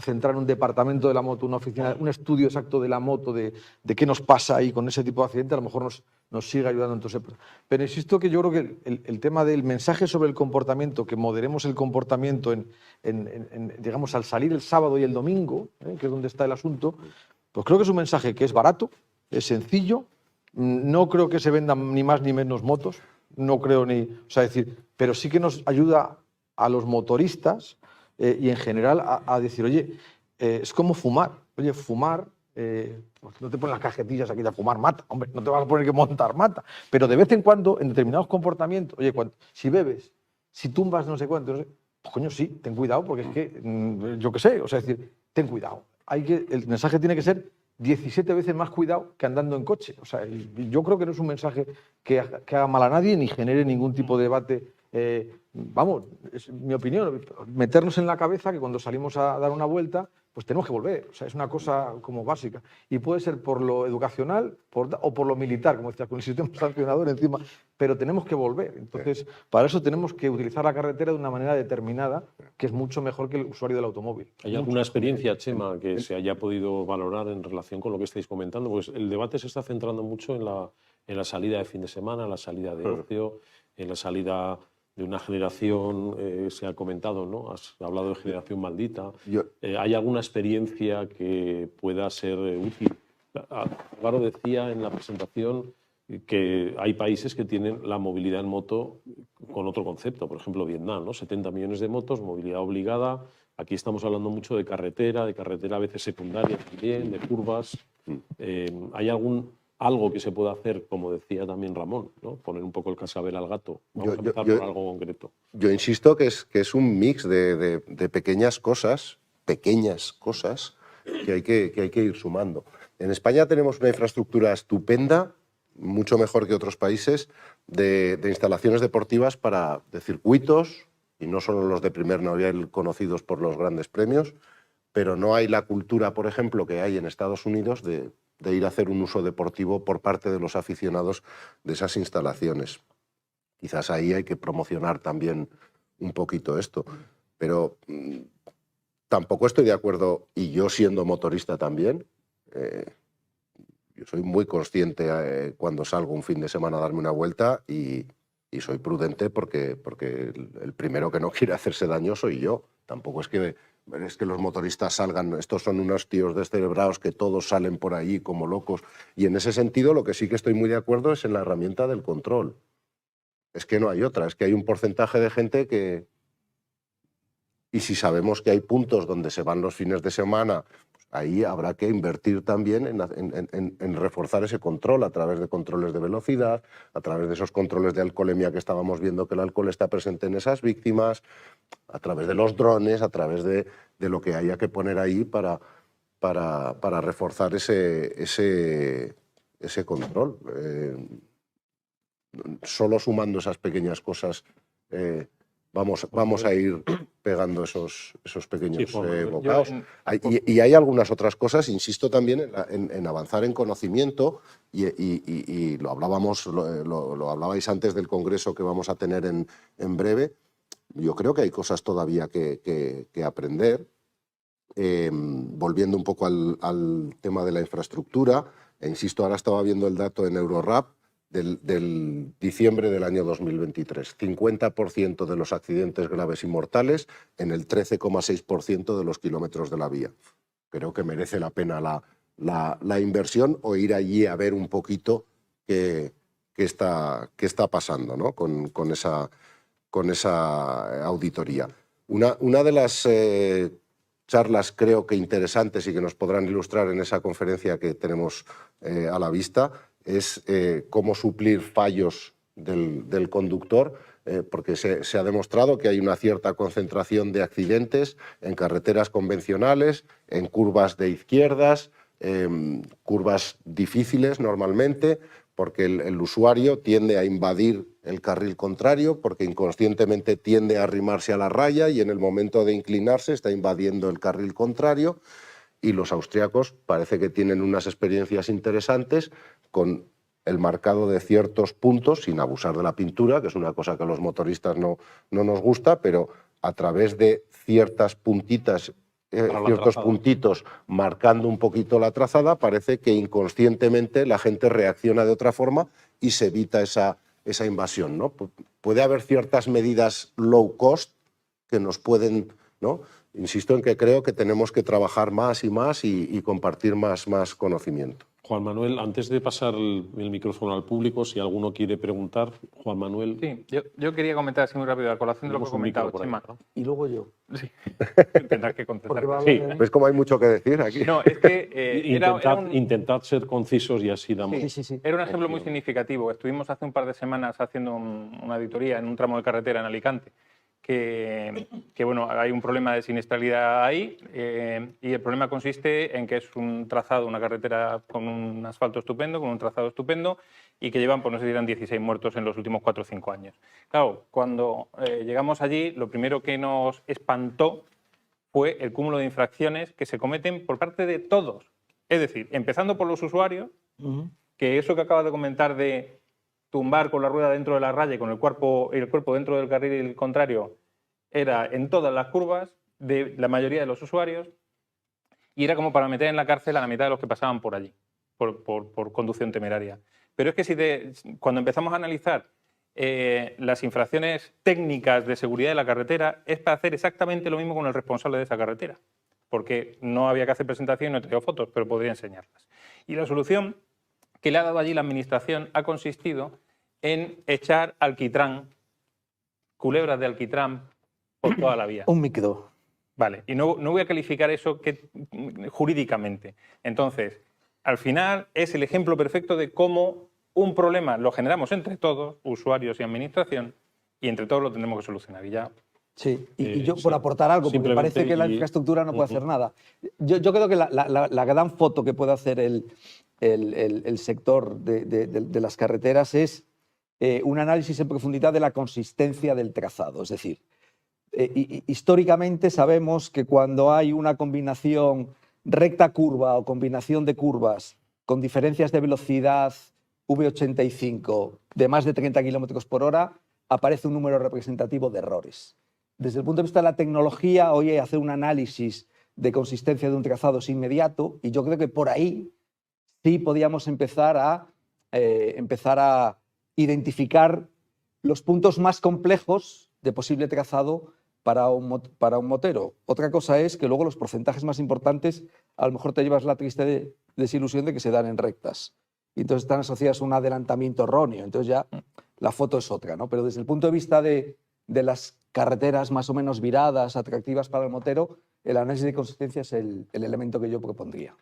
centrar un departamento de la moto, una oficina, un estudio exacto de la moto, de qué nos pasa ahí con ese tipo de accidentes, a lo mejor nos sigue ayudando. Entonces, pero insisto que yo creo que el tema del mensaje sobre el comportamiento, que moderemos el comportamiento digamos, al salir el sábado y el domingo, que es donde está el asunto, pues creo que es un mensaje que es barato, es sencillo, no creo que se vendan ni más ni menos motos. no creo ni... O sea, decir, pero sí que nos ayuda a los motoristas y en general a decir, oye, es como fumar. Oye, fumar, pues no te pones las cajetillas aquí de fumar mata. Hombre, no te vas a poner que montar mata. Pero de vez en cuando, en determinados comportamientos, oye, si bebes, si tumbas no sé cuánto, no sé, pues coño, sí, ten cuidado, porque es que, yo qué sé, o sea, es decir, ten cuidado. El mensaje tiene que ser 17 veces más cuidado que andando en coche. O sea, yo creo que no es un mensaje que haga mal a nadie ni genere ningún tipo de debate. Vamos, es mi opinión, meternos en la cabeza que cuando salimos a dar una vuelta, pues tenemos que volver. O sea, es una cosa como básica. Y puede ser por lo educacional o por lo militar, como decías, con el sistema sancionador encima, pero tenemos que volver. Entonces, para eso tenemos que utilizar la carretera de una manera determinada, que es mucho mejor que el usuario del automóvil. ¿Hay alguna experiencia, Chema, que se haya podido valorar en relación con lo que estáis comentando? Pues el debate se está centrando mucho en la salida de fin de semana, en la salida de ocio, en la salida de una generación, se ha comentado, ¿no? Has hablado de generación maldita. ¿Hay alguna experiencia que pueda ser útil? Álvaro decía en la presentación que hay países que tienen la movilidad en moto con otro concepto, por ejemplo Vietnam, ¿no? 70 millones de motos, movilidad obligada. Aquí estamos hablando mucho de carretera a veces secundaria también, de curvas. ¿Hay algo que se pueda hacer, como decía también Ramón, ¿no? Poner un poco el cascabel al gato? Vamos a empezar por algo concreto. Yo insisto que es un mix de pequeñas cosas que hay que ir sumando. En España tenemos una infraestructura estupenda, mucho mejor que otros países, de instalaciones deportivas de circuitos, y no solo los de primer nivel conocidos por los grandes premios, pero no hay la cultura, por ejemplo, que hay en Estados Unidos de ir a hacer un uso deportivo por parte de los aficionados de esas instalaciones. Quizás ahí hay que promocionar también un poquito esto, pero tampoco estoy de acuerdo, y yo siendo motorista también, yo soy muy consciente cuando salgo un fin de semana a darme una vuelta y soy prudente porque el primero que no quiere hacerse daño soy yo. Tampoco es que los motoristas salgan, estos son unos tíos descerebrados que todos salen por ahí como locos. Y en ese sentido lo que sí que estoy muy de acuerdo es en la herramienta del control. Es que no hay otra, es que hay un porcentaje de gente que... Y si sabemos que hay puntos donde se van los fines de semana, pues ahí habrá que invertir también en reforzar ese control a través de controles de velocidad, a través de esos controles de alcoholemia que estábamos viendo que el alcohol está presente en esas víctimas, a través de los drones, a través de lo que haya que poner ahí para reforzar ese control. Solo sumando esas pequeñas cosas vamos a ir pegando esos pequeños bocados. Y hay algunas otras cosas, insisto también en avanzar en conocimiento, y lo hablábamos, lo hablabais antes del congreso que vamos a tener en breve. Yo creo que hay cosas todavía que aprender. Volviendo un poco al tema de la infraestructura, e insisto, ahora estaba viendo el dato en Eurorap del diciembre del año 2023. 50% de los accidentes graves y mortales en el 13,6% de los kilómetros de la vía. Creo que merece la pena la inversión o ir allí a ver un poquito qué está pasando, ¿no? con esa auditoría. Una de las charlas creo que interesantes y que nos podrán ilustrar en esa conferencia que tenemos a la vista es cómo suplir fallos del conductor, porque se ha demostrado que hay una cierta concentración de accidentes en carreteras convencionales, en curvas de izquierdas, curvas difíciles normalmente, porque el usuario tiende a invadir el carril contrario, porque inconscientemente tiende a arrimarse a la raya y en el momento de inclinarse está invadiendo el carril contrario. Y los austríacos parece que tienen unas experiencias interesantes con el marcado de ciertos puntos, sin abusar de la pintura, que es una cosa que a los motoristas no nos gusta, pero a través de ciertas puntitas, ciertos puntitos marcando un poquito la trazada, parece que inconscientemente la gente reacciona de otra forma y se evita esa invasión, ¿no? Puede haber ciertas medidas low cost que nos pueden, ¿no? Insisto en que creo que tenemos que trabajar más y más y compartir más conocimiento. Juan Manuel, antes de pasar el micrófono al público, si alguno quiere preguntar, Juan Manuel. Sí, yo quería comentar así muy rápido a colación de lo que ha Tenemos un micro comentado por ahí, Chema. ¿no? Y luego yo. Sí, tendrás que contestar. Sí, ¿Ves cómo hay mucho que decir aquí? No, es que Intentad ser concisos y así damos. Sí. era un ejemplo muy significativo. Estuvimos hace un par de semanas haciendo una auditoría en un tramo de carretera en Alicante, que bueno, hay un problema de siniestralidad ahí y el problema consiste en que es un trazado, una carretera con un asfalto estupendo, con un trazado estupendo y que llevan, pues no sé si eran 16 muertos en los últimos 4 o 5 años. Claro, cuando llegamos allí, lo primero que nos espantó fue el cúmulo de infracciones que se cometen por parte de todos. Es decir, empezando por los usuarios, que eso que acabas de comentar de tumbar con la rueda dentro de la raya y con el cuerpo dentro del carril contrario era en todas las curvas de la mayoría de los usuarios y era como para meter en la cárcel a la mitad de los que pasaban por allí, por conducción temeraria. Pero es que cuando empezamos a analizar las infracciones técnicas de seguridad de la carretera es para hacer exactamente lo mismo con el responsable de esa carretera, porque no había que hacer presentación y no he traído fotos, pero podría enseñarlas. Y la solución que le ha dado allí la Administración ha consistido en echar alquitrán, culebras de alquitrán por toda la vía. Un micro. Vale, y no voy a calificar eso jurídicamente. Entonces, al final es el ejemplo perfecto de cómo un problema lo generamos entre todos, usuarios y administración, y entre todos lo tendremos que solucionar. Y ya. Sí, y yo sí. por aportar algo, porque Simplemente parece que la infraestructura no puede hacer nada. Yo creo que la gran foto que puede hacer el sector de las carreteras es un análisis en profundidad de la consistencia del trazado. Es decir, históricamente sabemos que cuando hay una combinación recta-curva o combinación de curvas con diferencias de velocidad V85 de más de 30 km por hora, aparece un número representativo de errores. Desde el punto de vista de la tecnología, hoy hacer un análisis de consistencia de un trazado es inmediato y yo creo que por ahí sí podíamos empezar a identificar los puntos más complejos de posible trazado para un motero. Otra cosa es que luego los porcentajes más importantes a lo mejor te llevas la triste desilusión de que se dan en rectas. Y entonces están asociadas a un adelantamiento erróneo. Entonces ya la foto es otra, ¿no? Pero desde el punto de vista de las carreteras más o menos viradas, atractivas para el motero, el análisis de consistencia es el elemento que yo propondría.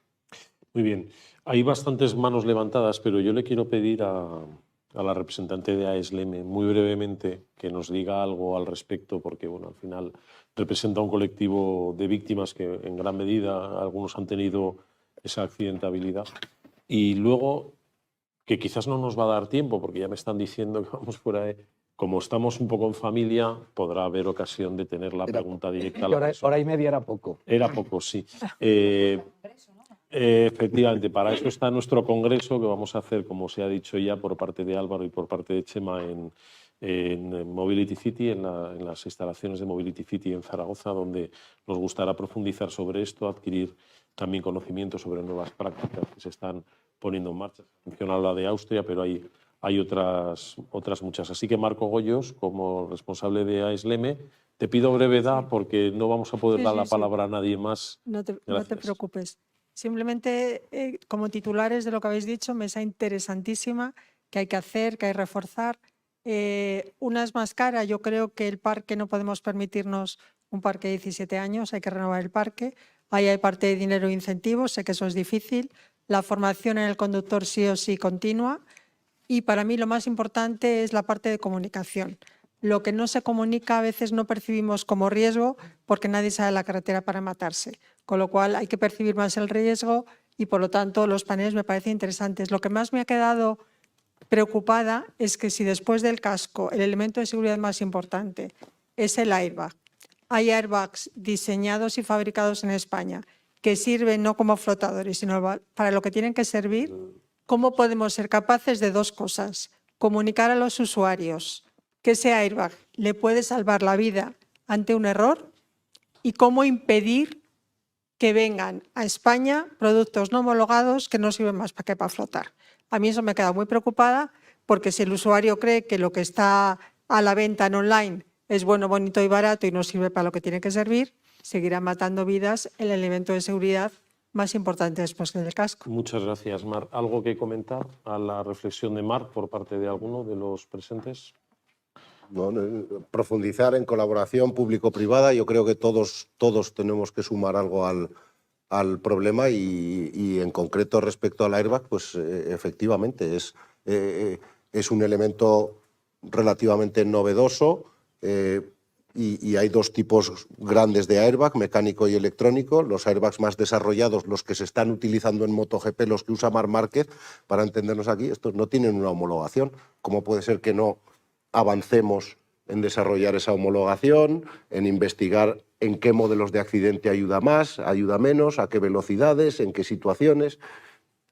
Muy bien. Hay bastantes manos levantadas, pero yo le quiero pedir a la representante de AESLM muy brevemente que nos diga algo al respecto, porque bueno, al final representa un colectivo de víctimas que en gran medida algunos han tenido esa accidentabilidad. Y luego, que quizás no nos va a dar tiempo, porque ya me están diciendo que vamos fuera de... Como estamos un poco en familia, podrá haber ocasión de tener la pregunta directa a la persona. Hora y media era poco. Era poco, sí. Efectivamente, para eso está nuestro congreso, que vamos a hacer, como se ha dicho ya, por parte de Álvaro y por parte de Chema en Mobility City, en las instalaciones de Mobility City en Zaragoza, donde nos gustará profundizar sobre esto, adquirir también conocimiento sobre nuevas prácticas que se están poniendo en marcha. Se menciona la de Austria, pero hay otras muchas. Así que Marco Goyos, como responsable de AESLM, te pido brevedad porque no vamos a poder dar la palabra a nadie más. No te preocupes. Simplemente, como titulares de lo que habéis dicho, mesa interesantísima, que hay que hacer, que hay que reforzar. Una es más cara. Yo creo que el parque no podemos permitirnos un parque de 17 años, hay que renovar el parque. Ahí hay parte de dinero e incentivos, sé que eso es difícil. La formación en el conductor sí o sí continua. Y para mí lo más importante es la parte de comunicación. Lo que no se comunica a veces no percibimos como riesgo porque nadie sale a la carretera para matarse. Con lo cual hay que percibir más el riesgo y por lo tanto los paneles me parecen interesantes. Lo que más me ha quedado preocupada es que si después del casco el elemento de seguridad más importante es el airbag, hay airbags diseñados y fabricados en España que sirven no como flotadores sino para lo que tienen que servir, ¿cómo podemos ser capaces de dos cosas? Comunicar a los usuarios que ese airbag le puede salvar la vida ante un error y cómo impedir que vengan a España productos no homologados que no sirven más que para flotar. A mí eso me queda muy preocupada porque si el usuario cree que lo que está a la venta en online es bueno, bonito y barato y no sirve para lo que tiene que servir, seguirá matando vidas el elemento de seguridad más importante después del casco. Muchas gracias, Mar. ¿Algo que comentar a la reflexión de Mar por parte de alguno de los presentes? Bueno, profundizar en colaboración público-privada. Yo creo que todos tenemos que sumar algo al problema y en concreto respecto al airbag, pues efectivamente es un elemento relativamente novedoso y hay dos tipos grandes de airbag, mecánico y electrónico. Los airbags más desarrollados, los que se están utilizando en MotoGP, los que usa Marc Márquez, para entendernos aquí, estos no tienen una homologación. ¿Cómo puede ser que no avancemos en desarrollar esa homologación, en investigar en qué modelos de accidente ayuda más, ayuda menos, a qué velocidades, en qué situaciones?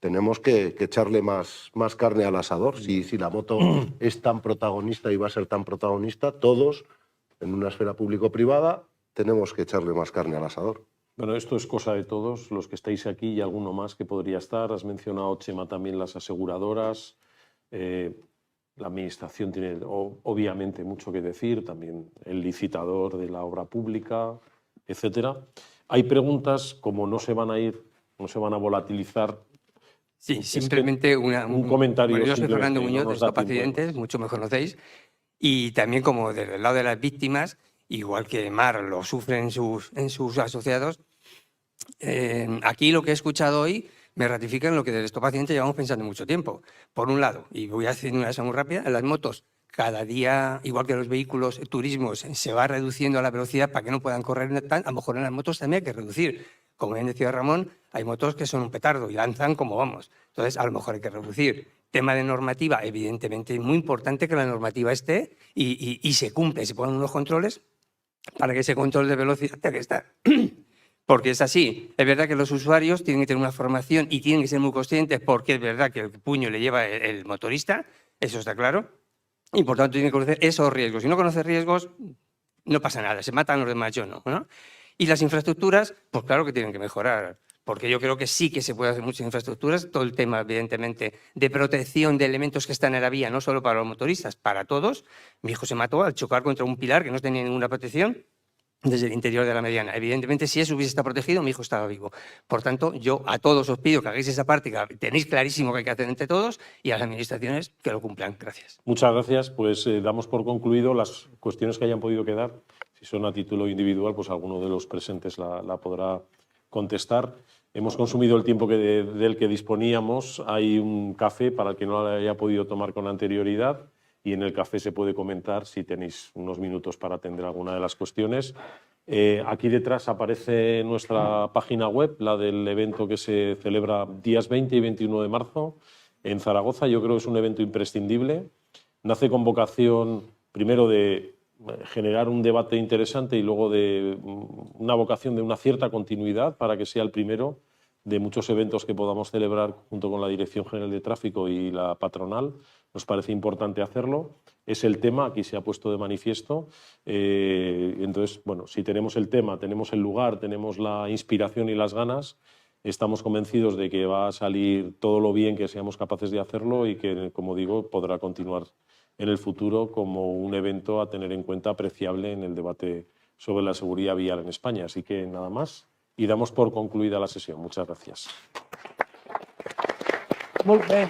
Tenemos que echarle más carne al asador. Si la moto es tan protagonista y va a ser tan protagonista, todos, en una esfera público-privada, tenemos que echarle más carne al asador. Bueno, esto es cosa de todos los que estáis aquí y alguno más que podría estar. Has mencionado, Chema, también las aseguradoras. La Administración tiene obviamente mucho que decir, también el licitador de la obra pública, etcétera. Hay preguntas, como no se van a volatilizar. Sí, simplemente un comentario. Bueno, yo soy Fernando Muñoz, no de nos da Stop tiempo. Accidentes, mucho me conocéis, y también como del lado de las víctimas, igual que Mar lo sufren en sus asociados. Aquí lo que he escuchado hoy me ratifica en lo que del Stop Accidentes llevamos pensando mucho tiempo. Por un lado, y voy a hacer una cosa muy rápida, en las motos cada día, igual que los vehículos turismos, se va reduciendo la velocidad para que no puedan correr tan, a lo mejor en las motos también hay que reducir. Como bien decía Ramón, hay motos que son un petardo y lanzan como vamos. Entonces, a lo mejor hay que reducir. Tema de normativa, evidentemente es muy importante que la normativa esté y se cumple, se ponen unos controles para que ese control de velocidad tenga que estar. Porque es así. Es verdad que los usuarios tienen que tener una formación y tienen que ser muy conscientes, porque es verdad que el puño le lleva el motorista, eso está claro. Y por tanto tienen que conocer esos riesgos. Si no conoces riesgos, no pasa nada, se matan los demás, yo no, ¿no? Y las infraestructuras, pues claro que tienen que mejorar, porque yo creo que sí que se puede hacer muchas infraestructuras. Todo el tema, evidentemente, de protección de elementos que están en la vía, no solo para los motoristas, para todos. Mi hijo se mató al chocar contra un pilar que no tenía ninguna protección desde el interior de la mediana. Evidentemente, si eso hubiese estado protegido, mi hijo estaba vivo. Por tanto, yo a todos os pido que hagáis esa parte, que tenéis clarísimo que hay que hacer entre todos, y a las administraciones que lo cumplan. Gracias. Muchas gracias. Pues damos por concluido las cuestiones que hayan podido quedar. Si son a título individual, pues alguno de los presentes la podrá contestar. Hemos consumido el tiempo del que disponíamos. Hay un café para el que no lo haya podido tomar con anterioridad y en el café se puede comentar si tenéis unos minutos para atender alguna de las cuestiones. Aquí detrás aparece nuestra página web, la del evento que se celebra días 20 y 21 de marzo en Zaragoza. Yo creo que es un evento imprescindible. Nace con vocación, primero, de generar un debate interesante y luego de una vocación de una cierta continuidad para que sea el primero de muchos eventos que podamos celebrar junto con la Dirección General de Tráfico y la patronal. Nos parece importante hacerlo. Es el tema, aquí se ha puesto de manifiesto. Entonces, bueno, si tenemos el tema, tenemos el lugar, tenemos la inspiración y las ganas, estamos convencidos de que va a salir todo lo bien que seamos capaces de hacerlo y que, como digo, podrá continuar en el futuro como un evento a tener en cuenta apreciable en el debate sobre la seguridad vial en España. Así que nada más y damos por concluida la sesión. Muchas gracias. Muy bien.